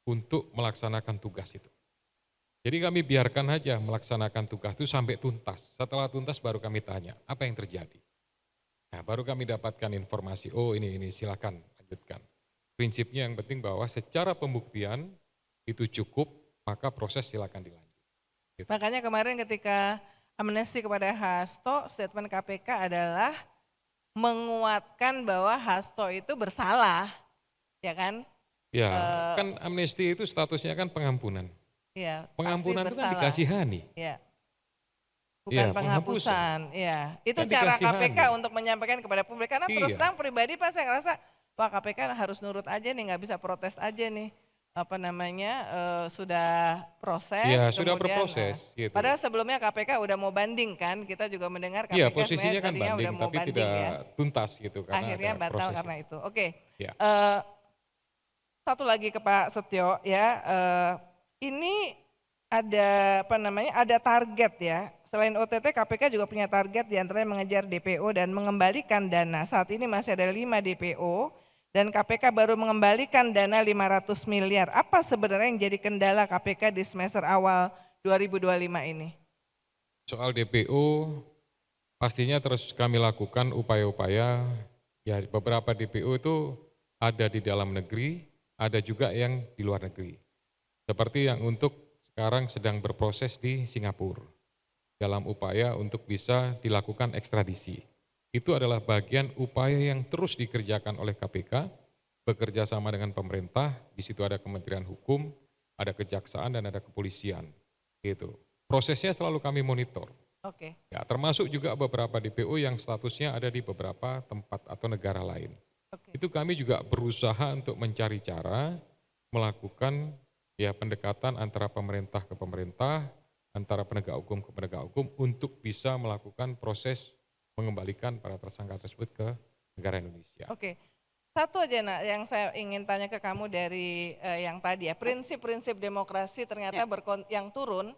untuk melaksanakan tugas itu. Jadi kami biarkan aja melaksanakan tugas itu sampai tuntas. Setelah tuntas baru kami tanya, apa yang terjadi? Nah, baru kami dapatkan informasi, oh ini silakan lanjutkan. Prinsipnya yang penting bahwa secara pembuktian itu cukup, maka proses silakan dilanjut. Gitu. Makanya kemarin ketika amnesti kepada Hasto, statement KPK adalah menguatkan bahwa Hasto itu bersalah, ya kan? Ya, kan amnesti itu statusnya kan pengampunan. Ya, pengampunan itu kan dikasihani. Ya. Bukan penghapusan. Ya. Itu kan cara KPK untuk menyampaikan kepada publik. Karena terus terang pribadi pas saya ngerasa, wah KPK harus nurut aja nih, nggak bisa protes aja nih. Sudah proses. Ya, sudah berproses. Gitu. Padahal sebelumnya KPK udah mau banding kan, kita juga mendengar KPK ya, posisinya kan banding, udah mau tapi banding, tidak ya. tuntas gitu. Karena akhirnya batal karena itu. Oke. Ya. Satu lagi ke Pak Setio ya, ini ada ada target ya. Selain OTT, KPK juga punya target diantaranya mengejar DPO dan mengembalikan dana. Saat ini masih ada 5 DPO. Dan KPK baru mengembalikan dana 500 miliar. Apa sebenarnya yang jadi kendala KPK di semester awal 2025 ini? Soal DPO, pastinya terus kami lakukan upaya-upaya, ya beberapa DPO itu ada di dalam negeri, ada juga yang di luar negeri. Seperti yang untuk sekarang sedang berproses di Singapura, dalam upaya untuk bisa dilakukan ekstradisi. Itu adalah bagian upaya yang terus dikerjakan oleh KPK, bekerja sama dengan pemerintah, di situ ada Kementerian Hukum, ada Kejaksaan dan ada Kepolisian. Gitu. Prosesnya selalu kami monitor. Oke. Ya, termasuk juga beberapa DPO yang statusnya ada di beberapa tempat atau negara lain. Itu kami juga berusaha untuk mencari cara melakukan ya pendekatan antara pemerintah ke pemerintah, antara penegak hukum ke penegak hukum untuk bisa melakukan proses mengembalikan para tersangka tersebut ke negara Indonesia. Oke, satu aja nak yang saya ingin tanya ke kamu dari yang tadi ya, prinsip-prinsip demokrasi ternyata yang turun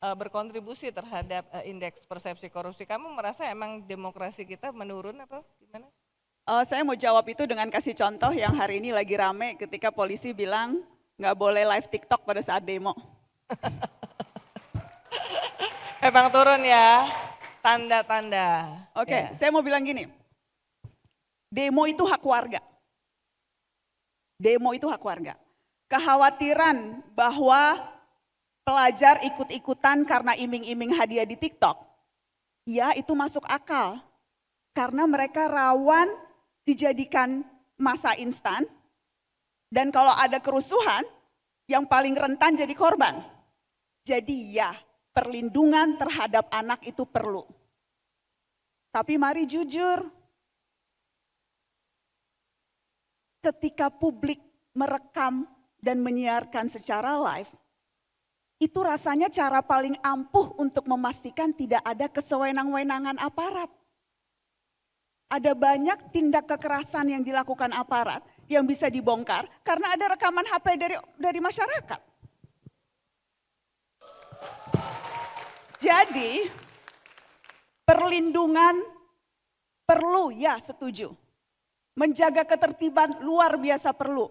berkontribusi terhadap indeks persepsi korupsi. Kamu merasa emang demokrasi kita menurun apa gimana? Saya mau jawab itu dengan kasih contoh yang hari ini lagi rame ketika polisi bilang nggak boleh live TikTok pada saat demo. Emang turun ya? Tanda-tanda. Oke, saya mau bilang gini, demo itu hak warga. Demo itu hak warga. Kekhawatiran bahwa pelajar ikut-ikutan karena iming-iming hadiah di TikTok, ya itu masuk akal. Karena mereka rawan dijadikan masa instan, dan kalau ada kerusuhan, yang paling rentan jadi korban. Jadi ya, perlindungan terhadap anak itu perlu. Tapi mari jujur, ketika publik merekam dan menyiarkan secara live, itu rasanya cara paling ampuh untuk memastikan tidak ada kesewenang-wenangan aparat. Ada banyak tindak kekerasan yang dilakukan aparat yang bisa dibongkar karena ada rekaman HP dari masyarakat. Jadi perlindungan perlu, ya setuju. Menjaga ketertiban luar biasa perlu.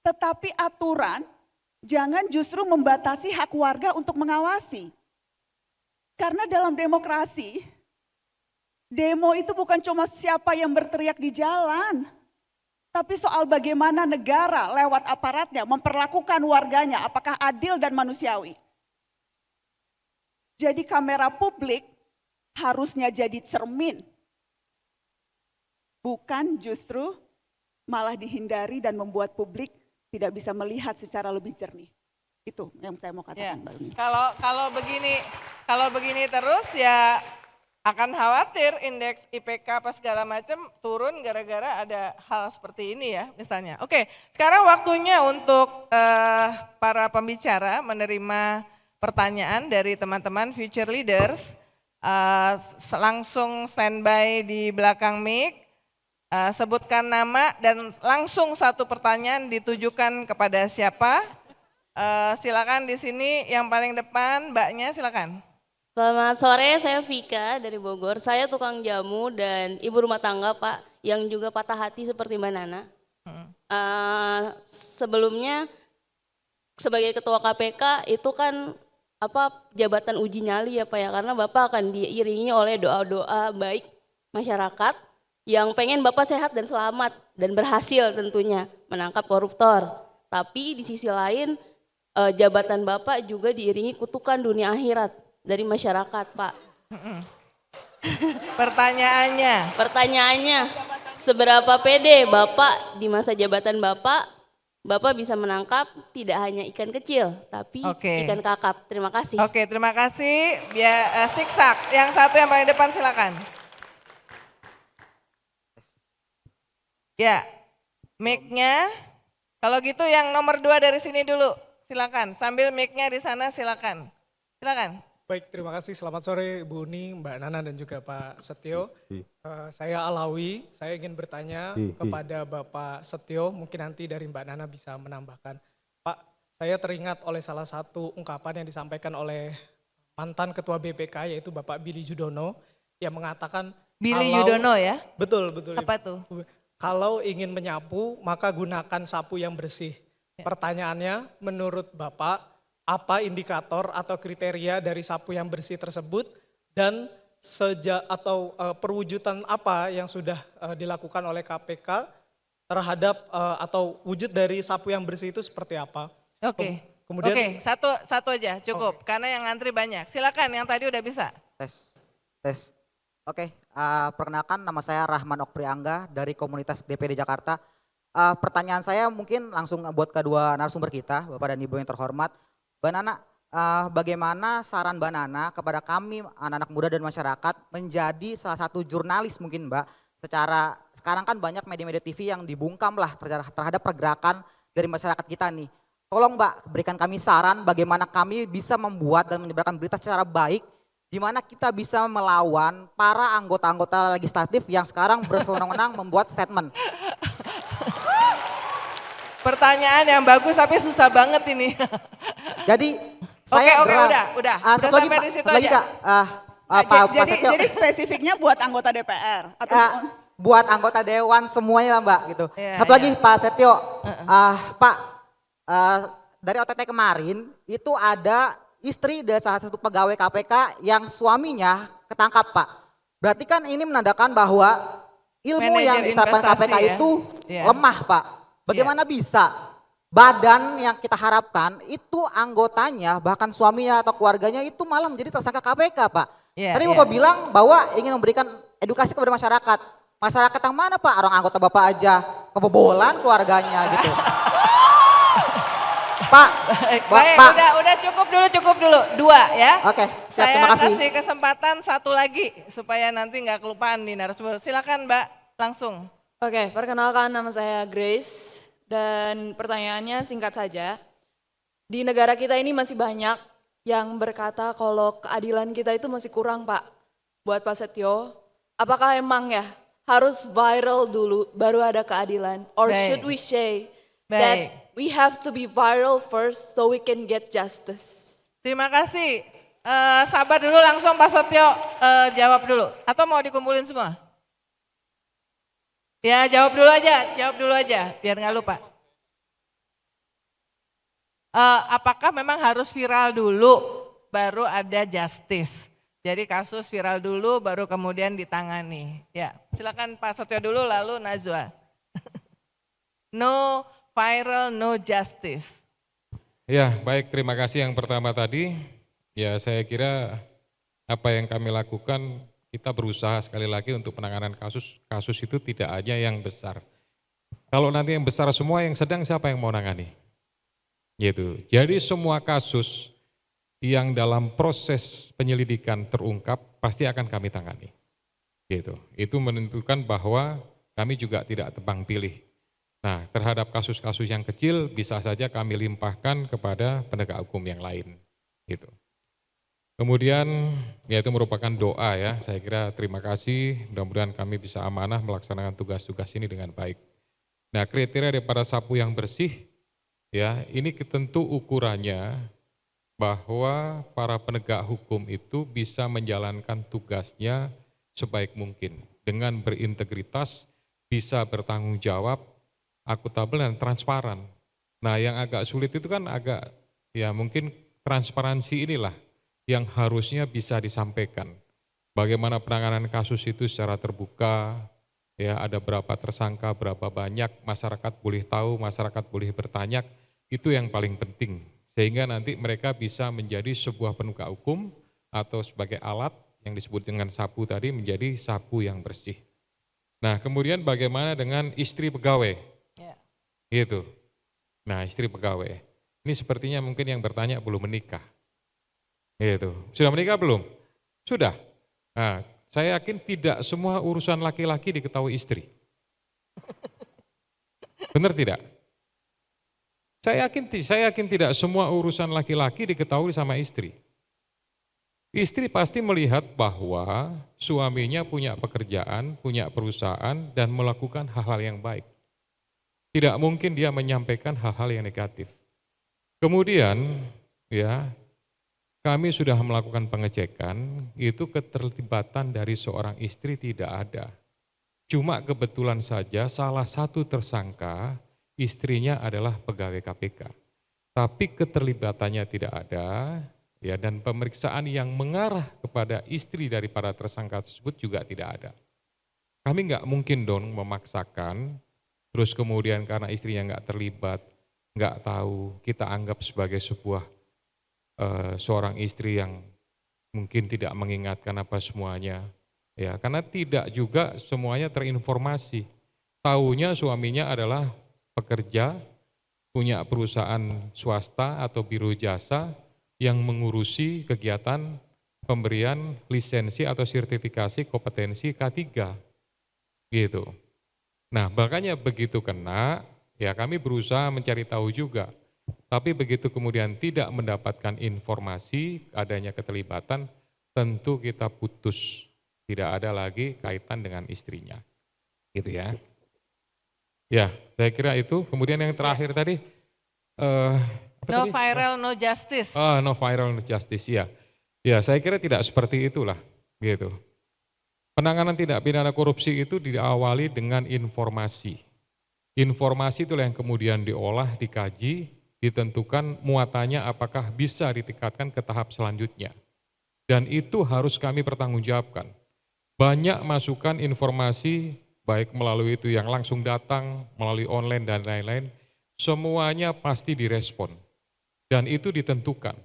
Tetapi aturan jangan justru membatasi hak warga untuk mengawasi. Karena dalam demokrasi, demo itu bukan cuma siapa yang berteriak di jalan, Tapi soal bagaimana negara lewat aparatnya memperlakukan warganya, apakah adil dan manusiawi. Jadi kamera publik harusnya jadi cermin, bukan justru malah dihindari dan membuat publik tidak bisa melihat secara lebih jernih. Itu yang saya mau katakan, Mbak Uni. Kalau begini terus ya akan khawatir indeks IPK apa segala macam turun gara-gara ada hal seperti ini ya misalnya. Oke, sekarang waktunya untuk para pembicara menerima pertanyaan dari teman-teman future leaders. Langsung standby di belakang mic, sebutkan nama dan langsung satu pertanyaan ditujukan kepada siapa. Silakan di sini yang paling depan, Mbaknya silakan. Selamat sore, saya Vika dari Bogor. Saya tukang jamu dan ibu rumah tangga, Pak, yang juga patah hati seperti Mbak Nana. Sebelumnya sebagai ketua KPK itu kan jabatan uji nyali ya Pak ya, karena Bapak akan diiringi oleh doa-doa baik masyarakat yang pengen Bapak sehat dan selamat dan berhasil tentunya menangkap koruptor. Tapi di sisi lain jabatan Bapak juga diiringi kutukan dunia akhirat dari masyarakat, Pak. Pertanyaannya, seberapa pede Bapak di masa jabatan Bapak bisa menangkap tidak hanya ikan kecil, tapi ikan kakap. Terima kasih. Oke, terima kasih. Biar siksak. Yang satu yang paling depan silakan. Ya, mic-nya. Kalau gitu yang nomor 2 dari sini dulu. Silakan. Sambil mic-nya di sana silakan. Silakan. Baik, terima kasih. Selamat sore Bu Uni, Mbak Nana dan juga Pak Setio. Saya Alawi, saya ingin bertanya kepada Bapak Setio, mungkin nanti dari Mbak Nana bisa menambahkan. Pak, saya teringat oleh salah satu ungkapan yang disampaikan oleh mantan Ketua BPK yaitu Bapak Billy Judono yang mengatakan Billy Judono ya? Betul. Apa tuh? Kalau ingin menyapu, maka gunakan sapu yang bersih. Pertanyaannya, menurut Bapak, apa indikator atau kriteria dari sapu yang bersih tersebut dan perwujudan apa yang sudah dilakukan oleh KPK terhadap atau wujud dari sapu yang bersih itu seperti apa? Oke. Kemudian satu aja cukup karena yang ngantri banyak. Silakan yang tadi udah bisa. Tes. Oke, perkenalkan nama saya Rahman Okpriangga dari komunitas DPD Jakarta. Pertanyaan saya mungkin langsung buat kedua narasumber kita, Bapak dan Ibu yang terhormat. Mbak Nana, bagaimana saran Mbak Nana kepada kami anak-anak muda dan masyarakat menjadi salah satu jurnalis mungkin Mbak, sekarang kan banyak media-media TV yang dibungkam lah terhadap pergerakan dari masyarakat kita nih. Tolong Mbak berikan kami saran bagaimana kami bisa membuat dan menyebarkan berita secara baik, di mana kita bisa melawan para anggota-anggota legislatif yang sekarang berwenang-wenang membuat statement. Pertanyaan yang bagus tapi susah banget ini. Jadi saya udah. Satu lagi sampai Pak, di situ satu lagi aja. Kak. Jadi spesifiknya buat anggota DPR atau buat anggota dewan semuanya lah Mbak gitu. Satu lagi Pak Setio, Pak dari OTT kemarin itu ada istri dari salah satu pegawai KPK yang suaminya ketangkap Pak. Berarti kan ini menandakan bahwa ilmu yang diterapkan KPK itu lemah Pak. Bagaimana bisa badan yang kita harapkan itu anggotanya bahkan suaminya atau keluarganya itu malah menjadi tersangka KPK Pak. Tadi Bapak bilang bahwa ingin memberikan edukasi kepada masyarakat. Masyarakat yang mana Pak? Orang anggota Bapak aja kebobolan keluarganya gitu. Pak, udah cukup dulu. 2 ya. Oke, siap, terima kasih. Saya kasih kesempatan satu lagi supaya nanti nggak kelupaan di narasumber. Silakan Mbak, langsung. Oke, perkenalkan nama saya Grace dan pertanyaannya singkat saja. Di negara kita ini masih banyak yang berkata kalau keadilan kita itu masih kurang Pak. Buat Pak Setio, apakah emang ya harus viral dulu baru ada keadilan? Or should we say that we have to be viral first so we can get justice? Terima kasih. Sabar dulu langsung Pak Setio jawab dulu. Atau mau dikumpulin semua? Ya jawab dulu aja biar nggak lupa. Apakah memang harus viral dulu baru ada justice? Jadi kasus viral dulu baru kemudian ditangani. Ya, silakan Pak Setio dulu lalu Najwa. no viral, no justice. Ya, baik, terima kasih yang pertama tadi. Ya, saya kira apa yang kami lakukan, kita berusaha sekali lagi untuk penanganan kasus itu tidak hanya yang besar. Kalau nanti yang besar semua, yang sedang siapa yang mau nangani? Gitu. Jadi semua kasus yang dalam proses penyelidikan terungkap pasti akan kami tangani. Gitu. Itu menentukan bahwa kami juga tidak tebang pilih. Nah, terhadap kasus-kasus yang kecil bisa saja kami limpahkan kepada penegak hukum yang lain. Gitu. Kemudian ya itu merupakan doa ya, saya kira terima kasih, mudah-mudahan kami bisa amanah melaksanakan tugas-tugas ini dengan baik. Nah, kriteria daripada sapu yang bersih ya, ini tentu ukurannya bahwa para penegak hukum itu bisa menjalankan tugasnya sebaik mungkin dengan berintegritas, bisa bertanggung jawab, akuntabel dan transparan. Nah, yang agak sulit itu kan agak ya mungkin transparansi inilah yang harusnya bisa disampaikan. Bagaimana penanganan kasus itu secara terbuka, ya ada berapa tersangka, berapa banyak, masyarakat boleh tahu, masyarakat boleh bertanya, itu yang paling penting. Sehingga nanti mereka bisa menjadi sebuah penegak hukum atau sebagai alat yang disebut dengan sapu tadi menjadi sapu yang bersih. Nah, kemudian bagaimana dengan istri pegawai? Gitu. Nah, istri pegawai. Ini sepertinya mungkin yang bertanya belum menikah. Gitu. Sudah menikah belum? Sudah. Nah, saya yakin tidak semua urusan laki-laki diketahui istri. Benar tidak? Saya yakin tidak semua urusan laki-laki diketahui sama istri. Istri pasti melihat bahwa suaminya punya pekerjaan, punya perusahaan, dan melakukan hal-hal yang baik. Tidak mungkin dia menyampaikan hal-hal yang negatif. Kemudian, ya, kami sudah melakukan pengecekan, itu keterlibatan dari seorang istri tidak ada. Cuma kebetulan saja salah satu tersangka, istrinya adalah pegawai KPK. Tapi keterlibatannya tidak ada, ya, dan pemeriksaan yang mengarah kepada istri dari para tersangka tersebut juga tidak ada. Kami nggak mungkin dong memaksakan, terus kemudian karena istrinya nggak terlibat, nggak tahu, kita anggap sebagai sebuah seorang istri yang mungkin tidak mengingatkan apa semuanya, ya karena tidak juga semuanya terinformasi. Taunya suaminya adalah pekerja, punya perusahaan swasta atau biro jasa yang mengurusi kegiatan pemberian lisensi atau sertifikasi kompetensi K3, gitu. Nah, makanya begitu kena, ya kami berusaha mencari tahu juga. Tapi begitu kemudian tidak mendapatkan informasi adanya keterlibatan, tentu kita putus. Tidak ada lagi kaitan dengan istrinya. Gitu ya. Ya, saya kira itu. Kemudian yang terakhir tadi. No viral, no justice. No viral, no justice, ya. Ya, saya kira tidak seperti itulah. Gitu. Penanganan tindak pidana korupsi itu diawali dengan informasi. Informasi itulah yang kemudian diolah, dikaji, ditentukan muatannya apakah bisa ditingkatkan ke tahap selanjutnya. Dan itu harus kami pertanggungjawabkan. Banyak masukan informasi, baik melalui itu yang langsung datang, melalui online dan lain-lain, semuanya pasti direspon. Dan itu ditentukan.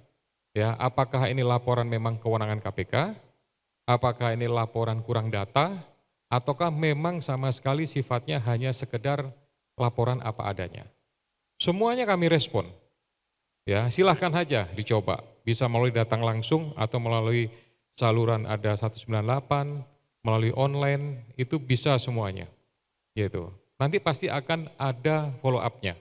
Ya, apakah ini laporan memang kewenangan KPK, apakah ini laporan kurang data, ataukah memang sama sekali sifatnya hanya sekedar laporan apa adanya. Semuanya kami respon. Ya, silahkan aja dicoba. Bisa melalui datang langsung atau melalui saluran ada 198, melalui online, itu bisa semuanya. Gitu. Nanti pasti akan ada follow up-nya.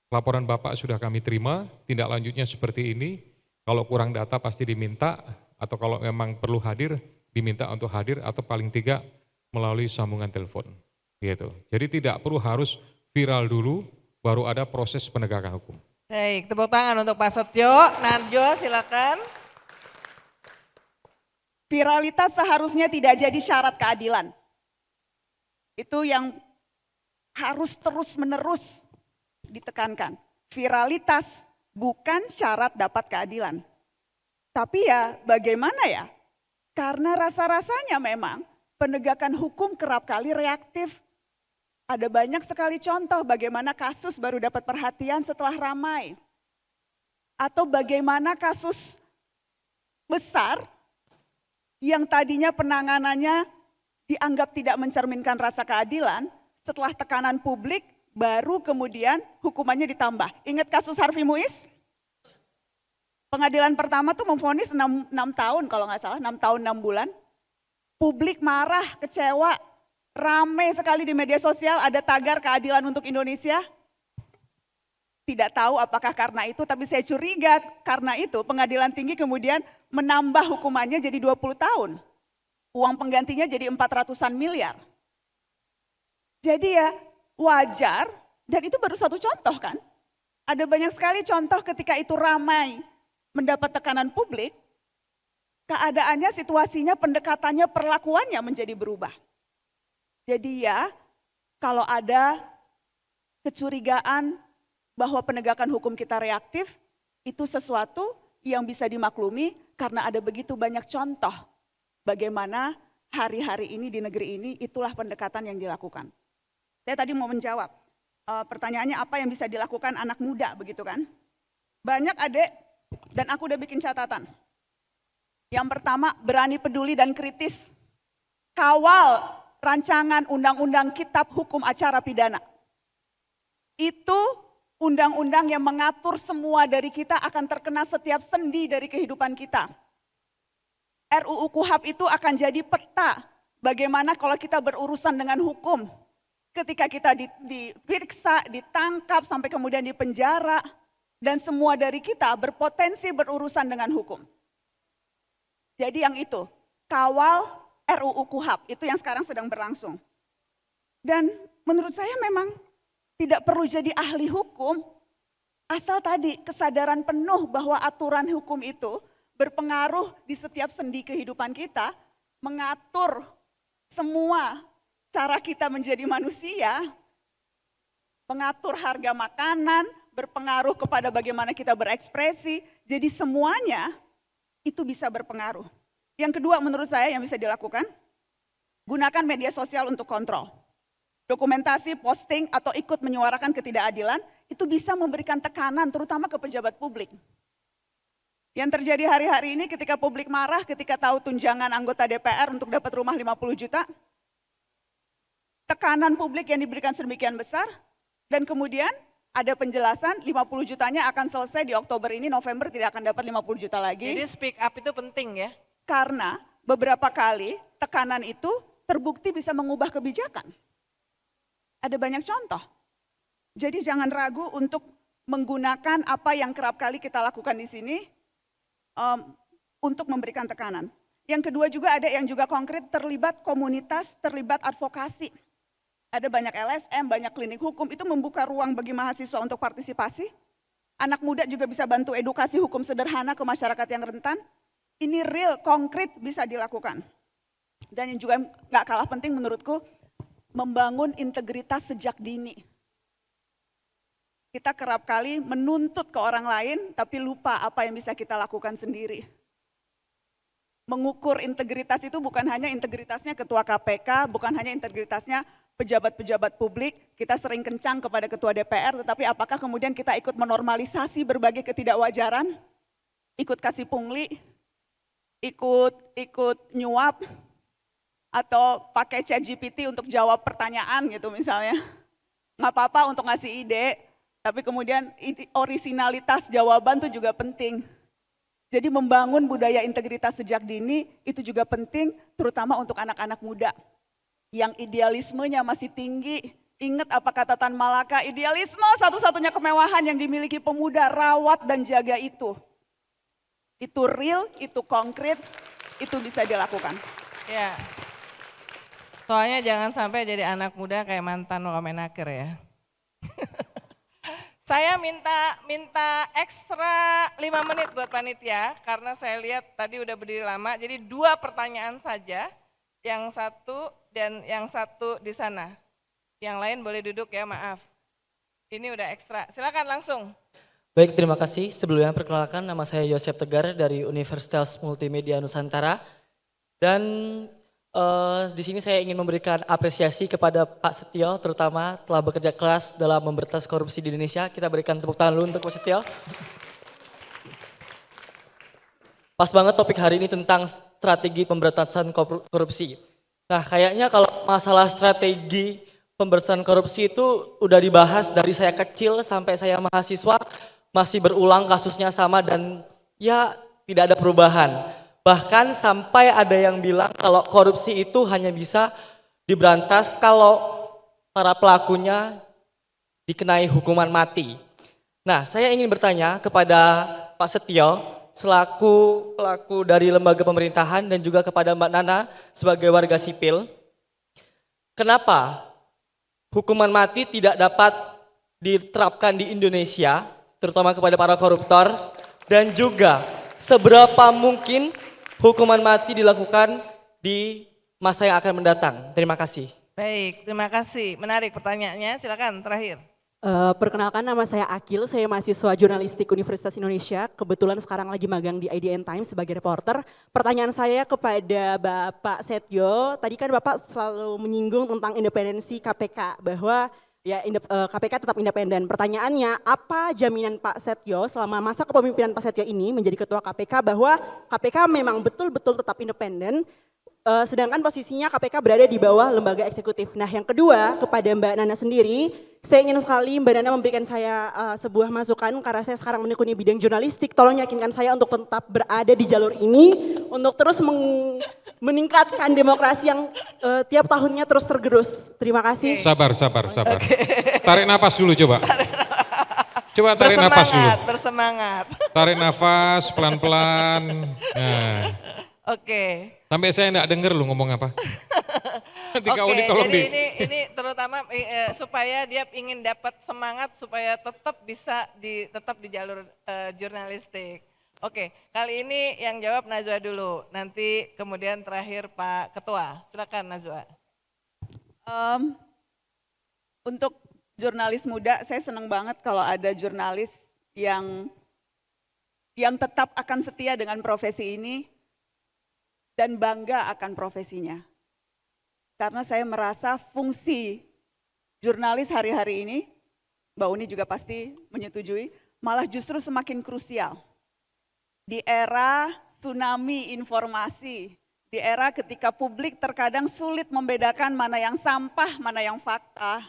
Laporan Bapak sudah kami terima, tindak lanjutnya seperti ini. Kalau kurang data pasti diminta, atau kalau memang perlu hadir, diminta untuk hadir, atau paling tidak melalui sambungan telepon. Gitu. Jadi tidak perlu harus viral dulu, baru ada proses penegakan hukum. Baik, tepuk tangan untuk Pak Setio. Narjo, silakan. Viralitas seharusnya tidak jadi syarat keadilan. Itu yang harus terus-menerus ditekankan. Viralitas bukan syarat dapat keadilan. Tapi ya bagaimana ya? Karena rasa-rasanya memang penegakan hukum kerap kali reaktif. Ada banyak sekali contoh bagaimana kasus baru dapat perhatian setelah ramai. Atau bagaimana kasus besar yang tadinya penanganannya dianggap tidak mencerminkan rasa keadilan, setelah tekanan publik baru kemudian hukumannya ditambah. Ingat kasus Harvey Muiz? Pengadilan pertama tuh memvonis 6 tahun kalau nggak salah, 6 tahun 6 bulan. Publik marah, kecewa, rame sekali di media sosial, ada tagar keadilan untuk Indonesia. Tidak tahu apakah karena itu, tapi saya curiga karena itu pengadilan tinggi kemudian menambah hukumannya jadi 20 tahun. Uang penggantinya jadi 400-an miliar. Jadi ya wajar, dan itu baru satu contoh kan. Ada banyak sekali contoh ketika itu ramai mendapat tekanan publik, keadaannya, situasinya, pendekatannya, perlakuannya menjadi berubah. Jadi ya, kalau ada kecurigaan bahwa penegakan hukum kita reaktif, itu sesuatu yang bisa dimaklumi karena ada begitu banyak contoh bagaimana hari-hari ini di negeri ini itulah pendekatan yang dilakukan. Saya tadi mau menjawab, pertanyaannya apa yang bisa dilakukan anak muda begitu kan? Banyak adik, dan aku udah bikin catatan. Yang pertama, berani peduli dan kritis. Kawal rancangan undang-undang kitab hukum acara pidana. Itu undang-undang yang mengatur semua dari kita akan terkena setiap sendi dari kehidupan kita. RUU KUHAP itu akan jadi peta bagaimana kalau kita berurusan dengan hukum. Ketika kita diperiksa, ditangkap, sampai kemudian dipenjara, dan semua dari kita berpotensi berurusan dengan hukum. Jadi yang itu, kawal RUU KUHAP, itu yang sekarang sedang berlangsung. Dan menurut saya memang tidak perlu jadi ahli hukum, asal tadi kesadaran penuh bahwa aturan hukum itu berpengaruh di setiap sendi kehidupan kita, mengatur semua cara kita menjadi manusia, mengatur harga makanan, berpengaruh kepada bagaimana kita berekspresi, jadi semuanya itu bisa berpengaruh. Yang kedua menurut saya yang bisa dilakukan, gunakan media sosial untuk kontrol. Dokumentasi, posting, atau ikut menyuarakan ketidakadilan, itu bisa memberikan tekanan terutama ke pejabat publik. Yang terjadi hari-hari ini ketika publik marah, ketika tahu tunjangan anggota DPR untuk dapat rumah 50 juta, tekanan publik yang diberikan sedemikian besar, dan kemudian ada penjelasan 50 jutanya akan selesai di Oktober ini, November tidak akan dapat 50 juta lagi. Jadi speak up itu penting ya? Karena beberapa kali tekanan itu terbukti bisa mengubah kebijakan. Ada banyak contoh. Jadi jangan ragu untuk menggunakan apa yang kerap kali kita lakukan di sini untuk memberikan tekanan. Yang kedua juga ada yang juga konkret, terlibat komunitas, terlibat advokasi. Ada banyak LSM, banyak klinik hukum, itu membuka ruang bagi mahasiswa untuk partisipasi. Anak muda juga bisa bantu edukasi hukum sederhana ke masyarakat yang rentan. Ini real, konkret bisa dilakukan. Dan yang juga gak kalah penting menurutku, membangun integritas sejak dini. Kita kerap kali menuntut ke orang lain, tapi lupa apa yang bisa kita lakukan sendiri. Mengukur integritas itu bukan hanya integritasnya ketua KPK, bukan hanya integritasnya pejabat-pejabat publik, kita sering kencang kepada ketua DPR, tetapi apakah kemudian kita ikut menormalisasi berbagai ketidakwajaran, ikut kasih pungli, ikut nyuap, atau pakai ChatGPT untuk jawab pertanyaan gitu misalnya. Nggak apa-apa untuk ngasih ide, tapi kemudian orisinalitas jawaban itu juga penting. Jadi membangun budaya integritas sejak dini itu juga penting, terutama untuk anak-anak muda yang idealismenya masih tinggi. Ingat apa kata Tan Malaka, idealisme satu-satunya kemewahan yang dimiliki pemuda, rawat dan jaga itu. Itu real, itu konkret, itu bisa dilakukan. Ya, soalnya jangan sampai jadi anak muda kayak mantan Wamenaker ya. Saya minta ekstra 5 menit buat panitia, karena saya lihat tadi udah berdiri lama, jadi 2 pertanyaan saja, yang satu dan yang satu di sana. Yang lain boleh duduk ya, maaf. Ini udah ekstra, silakan langsung. Baik, terima kasih. Sebelumnya perkenalkan, nama saya Yosep Tegar dari Universitas Multimedia Nusantara. Dan Di sini saya ingin memberikan apresiasi kepada Pak Setio, terutama telah bekerja keras dalam memberantas korupsi di Indonesia. Kita berikan tepuk tangan dulu untuk Pak Setio. Pas banget topik hari ini tentang strategi pemberantasan korupsi. Nah, kayaknya kalau masalah strategi pemberantasan korupsi itu udah dibahas dari saya kecil sampai saya mahasiswa, masih berulang kasusnya sama dan ya tidak ada perubahan. Bahkan sampai ada yang bilang kalau korupsi itu hanya bisa diberantas kalau para pelakunya dikenai hukuman mati. Nah, saya ingin bertanya kepada Pak Setio, selaku pelaku dari lembaga pemerintahan dan juga kepada Mbak Nana sebagai warga sipil, kenapa hukuman mati tidak dapat diterapkan di Indonesia, terutama kepada para koruptor, dan juga seberapa mungkin hukuman mati dilakukan di masa yang akan mendatang. Terima kasih. Baik, terima kasih. Menarik pertanyaannya, silakan terakhir. Perkenalkan, nama saya Akil, saya mahasiswa jurnalistik Universitas Indonesia. Kebetulan sekarang lagi magang di IDN Times sebagai reporter. Pertanyaan saya kepada Bapak Setio, tadi kan Bapak selalu menyinggung tentang independensi KPK, bahwa ya KPK tetap independen. Pertanyaannya, apa jaminan Pak Setio selama masa kepemimpinan Pak Setio ini menjadi ketua KPK bahwa KPK memang betul-betul tetap independen, sedangkan posisinya KPK berada di bawah lembaga eksekutif. Nah, yang kedua kepada Mbak Nana sendiri, saya ingin sekali Mbak Nana memberikan saya sebuah masukan karena saya sekarang menekuni bidang jurnalistik. Tolong yakinkan saya untuk tetap berada di jalur ini untuk terus meningkatkan demokrasi yang tiap tahunnya terus tergerus. Terima kasih. Sabar. Tarik napas dulu coba. Coba tarik napas dulu. Bersemangat. Tarik nafas pelan-pelan. Nah. Oke. Sampai saya enggak dengar lu ngomong apa. Oke, jadi ini terutama supaya dia ingin dapat semangat supaya tetap bisa tetap di jalur jurnalistik. Oke, kali ini yang jawab Najwa dulu, nanti kemudian terakhir Pak Ketua. Silakan Najwa. Untuk jurnalis muda, saya senang banget kalau ada jurnalis yang tetap akan setia dengan profesi ini dan bangga akan profesinya. Karena saya merasa fungsi jurnalis hari-hari ini, Mbak Uni juga pasti menyetujui, malah justru semakin krusial. Di era tsunami informasi, di era ketika publik terkadang sulit membedakan mana yang sampah, mana yang fakta.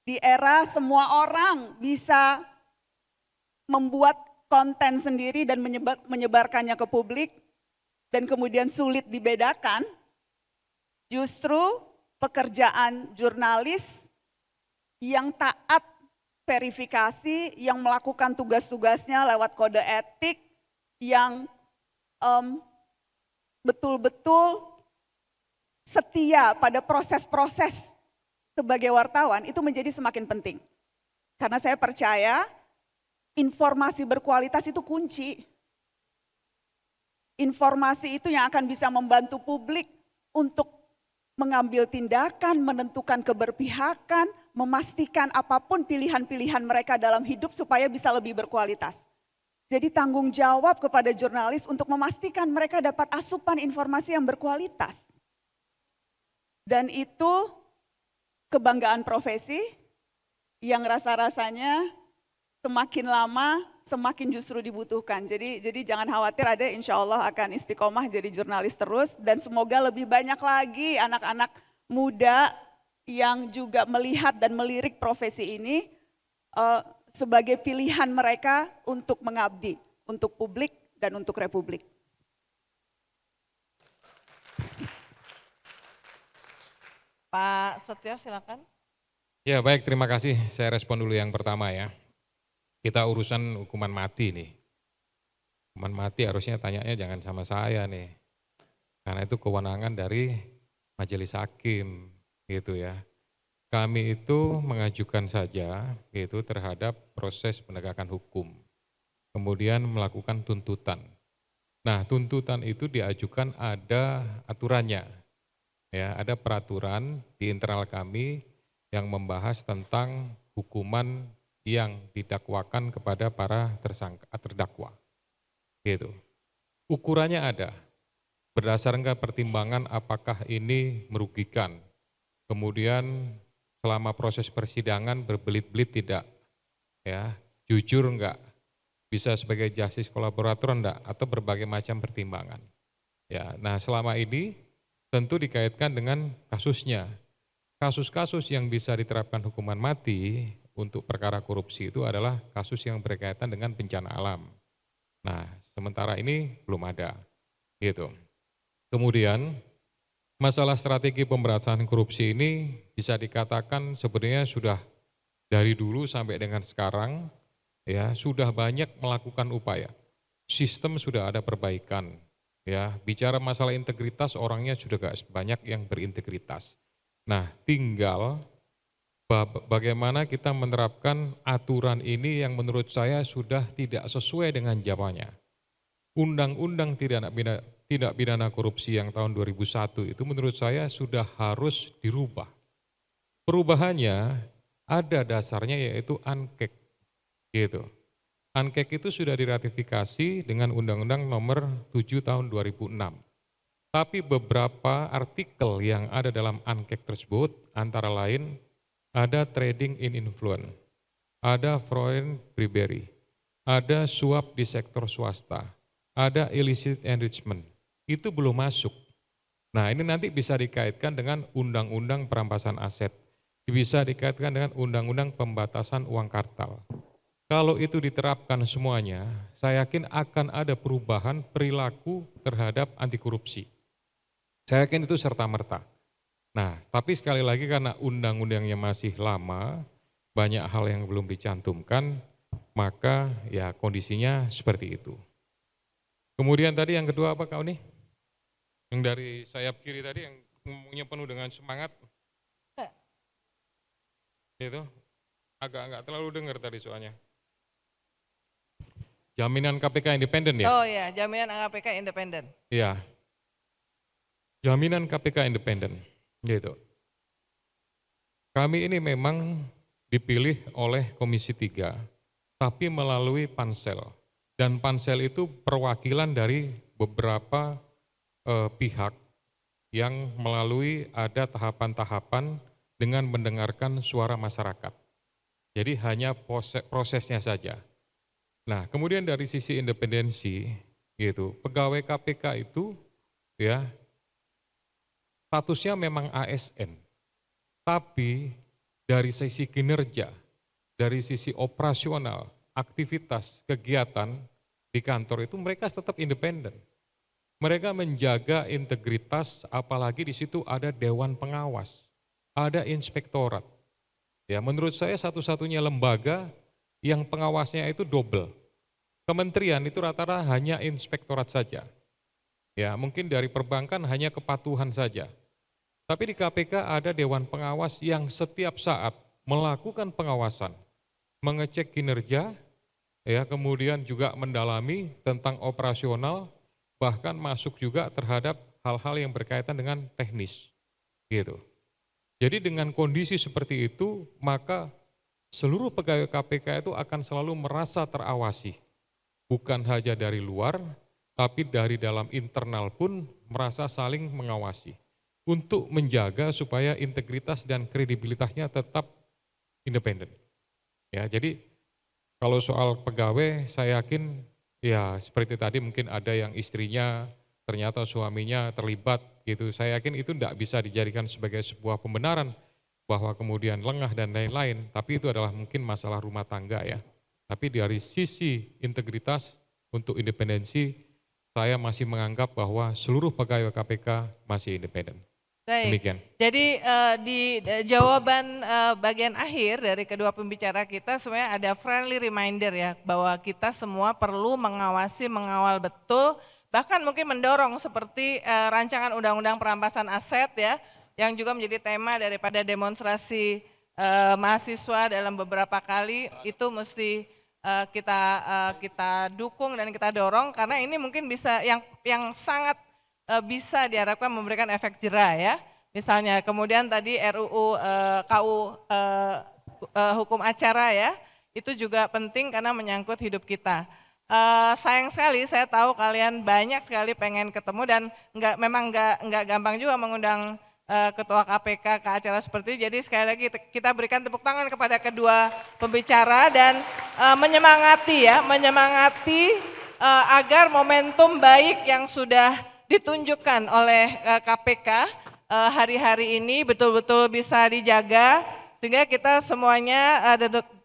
Di era semua orang bisa membuat konten sendiri dan menyebarkannya ke publik, dan kemudian sulit dibedakan, justru pekerjaan jurnalis yang taat verifikasi, yang melakukan tugas-tugasnya lewat kode etik, yang betul-betul setia pada proses-proses sebagai wartawan, itu menjadi semakin penting. Karena saya percaya informasi berkualitas itu kunci. Informasi itu yang akan bisa membantu publik untuk mengambil tindakan, menentukan keberpihakan, memastikan apapun pilihan-pilihan mereka dalam hidup supaya bisa lebih berkualitas. Jadi tanggung jawab kepada jurnalis untuk memastikan mereka dapat asupan informasi yang berkualitas. Dan itu kebanggaan profesi yang rasa-rasanya semakin lama semakin justru dibutuhkan. Jadi jangan khawatir, ada insya Allah akan istiqomah jadi jurnalis terus, dan semoga lebih banyak lagi anak-anak muda yang juga melihat dan melirik profesi ini sebagai pilihan mereka untuk mengabdi, untuk publik dan untuk republik. Pak Setio silakan. Ya baik, terima kasih. Saya respon dulu yang pertama ya. Kita urusan hukuman mati nih. Hukuman mati harusnya tanyanya jangan sama saya nih. Karena itu kewenangan dari majelis hakim gitu ya. Kami itu mengajukan saja gitu terhadap proses penegakan hukum. Kemudian melakukan tuntutan. Nah, tuntutan itu diajukan ada aturannya. Ya, ada peraturan di internal kami yang membahas tentang hukuman yang didakwakan kepada para terdakwa. Gitu. Ukurannya ada. berdasarkan pertimbangan apakah ini merugikan. Kemudian selama proses persidangan berbelit-belit tidak, ya, jujur enggak, bisa sebagai justice kolaborator enggak, atau berbagai macam pertimbangan. Ya, nah selama ini tentu dikaitkan dengan kasusnya. Kasus-kasus yang bisa diterapkan hukuman mati untuk perkara korupsi itu adalah kasus yang berkaitan dengan bencana alam. Nah, sementara ini belum ada, gitu. Kemudian masalah strategi pemberantasan korupsi ini bisa dikatakan sebenarnya sudah dari dulu sampai dengan sekarang, ya, sudah banyak melakukan upaya. Sistem sudah ada perbaikan, ya. Bicara masalah integritas, orangnya sudah gak banyak yang berintegritas. Nah, tinggal bagaimana kita menerapkan aturan ini yang menurut saya sudah tidak sesuai dengan zamannya. Undang-undang tindak pidana korupsi yang tahun 2001 itu menurut saya sudah harus dirubah. Perubahannya ada dasarnya yaitu ANKEK, gitu. ANKEK itu sudah diratifikasi dengan Undang-Undang Nomor 7 Tahun 2006. Tapi beberapa artikel yang ada dalam ANKEK tersebut antara lain ada trading in influence, ada foreign bribery, ada suap di sektor swasta, ada illicit enrichment. Itu belum masuk. Nah, ini nanti bisa dikaitkan dengan undang-undang perampasan aset, bisa dikaitkan dengan undang-undang pembatasan uang kartal. Kalau itu diterapkan semuanya, saya yakin akan ada perubahan perilaku terhadap anti korupsi. Saya yakin itu serta-merta. Nah, tapi sekali lagi karena undang-undangnya masih lama, banyak hal yang belum dicantumkan, maka ya kondisinya seperti itu. Kemudian tadi yang kedua apa Kak Uni? Yang dari sayap kiri tadi yang ngomongnya penuh dengan semangat. Itu agak nggak terlalu dengar tadi soalnya. Jaminan KPK independen ya? Oh ya, jaminan KPK independen. Iya. Jaminan KPK independen, gitu. Kami ini memang dipilih oleh Komisi 3, tapi melalui pansel. Dan pansel itu perwakilan dari beberapa pihak yang melalui ada tahapan-tahapan dengan mendengarkan suara masyarakat. Jadi hanya prosesnya saja. Nah, kemudian dari sisi independensi, gitu, pegawai KPK itu, ya, statusnya memang ASN, tapi dari sisi kinerja, dari sisi operasional, aktivitas, kegiatan di kantor itu mereka tetap independen. Mereka menjaga integritas, apalagi di situ ada dewan pengawas, ada inspektorat. Ya, menurut saya satu-satunya lembaga yang pengawasnya itu double. Kementerian itu rata-rata hanya inspektorat saja. Ya, mungkin dari perbankan hanya kepatuhan saja. Tapi di KPK ada dewan pengawas yang setiap saat melakukan pengawasan, mengecek kinerja, ya, kemudian juga mendalami tentang operasional, bahkan masuk juga terhadap hal-hal yang berkaitan dengan teknis, gitu. Jadi dengan kondisi seperti itu, maka seluruh pegawai KPK itu akan selalu merasa terawasi, bukan hanya dari luar, tapi dari dalam internal pun merasa saling mengawasi untuk menjaga supaya integritas dan kredibilitasnya tetap independen. Ya, jadi kalau soal pegawai, saya yakin ya seperti tadi mungkin ada yang istrinya ternyata suaminya terlibat gitu. Saya yakin itu tidak bisa dijadikan sebagai sebuah pembenaran bahwa kemudian lengah dan lain-lain, tapi itu adalah mungkin masalah rumah tangga ya. Tapi dari sisi integritas untuk independensi, saya masih menganggap bahwa seluruh pegawai KPK masih independen. Baik. Demikian. Jadi di jawaban bagian akhir dari kedua pembicara kita sebenarnya ada friendly reminder ya bahwa kita semua perlu mengawasi, mengawal betul, bahkan mungkin mendorong seperti rancangan undang-undang perampasan aset ya, yang juga menjadi tema daripada demonstrasi mahasiswa dalam beberapa kali itu mesti kita dukung dan kita dorong karena ini mungkin bisa yang sangat bisa diharapkan memberikan efek jera ya. Misalnya kemudian tadi RUU KU hukum acara ya, itu juga penting karena menyangkut hidup kita. sayang sekali saya tahu kalian banyak sekali pengen ketemu dan memang nggak gampang juga mengundang Ketua KPK ke acara seperti ini. Jadi sekali lagi kita berikan tepuk tangan kepada kedua pembicara dan menyemangati agar momentum baik yang sudah ditunjukkan oleh KPK hari-hari ini betul-betul bisa dijaga sehingga kita semuanya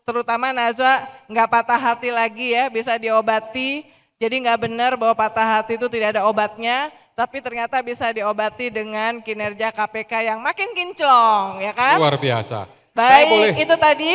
terutama Najwa nggak patah hati lagi ya, bisa diobati. Jadi nggak benar bahwa patah hati itu tidak ada obatnya, tapi ternyata bisa diobati dengan kinerja KPK yang makin kinclong, ya kan? Luar biasa. Baik, itu tadi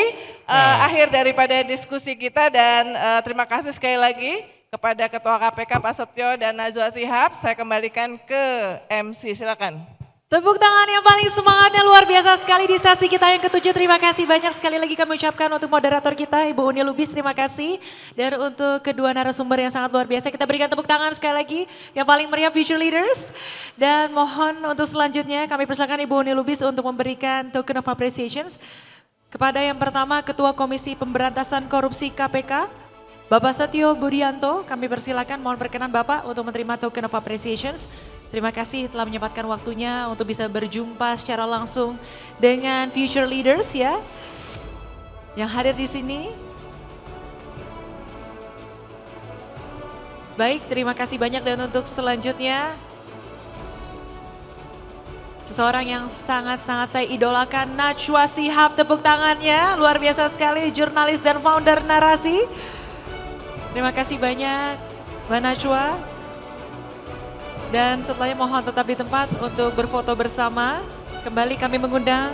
akhir daripada diskusi kita dan terima kasih sekali lagi kepada Ketua KPK Pak Setio dan Najwa Shihab. Saya kembalikan ke MC, silakan. Tepuk tangan yang paling semangatnya luar biasa sekali di sesi kita yang ke-7. Terima kasih banyak sekali lagi kami ucapkan untuk moderator kita Ibu Uni Lubis, terima kasih. Dan untuk kedua narasumber yang sangat luar biasa kita berikan tepuk tangan sekali lagi yang paling meriah Future Leaders. Dan mohon untuk selanjutnya kami persilakan Ibu Uni Lubis untuk memberikan token of appreciations kepada yang pertama Ketua Komisi Pemberantasan Korupsi KPK Bapak Setio Budianto. Kami persilakan, mohon berkenan Bapak untuk menerima token of appreciations. Terima kasih telah menyempatkan waktunya untuk bisa berjumpa secara langsung dengan future leaders ya yang hadir di sini. Baik, terima kasih banyak dan untuk selanjutnya seseorang yang sangat-sangat saya idolakan, Najwa Shihab, tepuk tangannya luar biasa sekali, jurnalis dan founder Narasi. Terima kasih banyak Mbak Najwa. Dan setelahnya mohon tetap di tempat untuk berfoto bersama. Kembali kami mengundang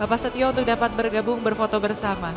Bapak Setio untuk dapat bergabung berfoto bersama.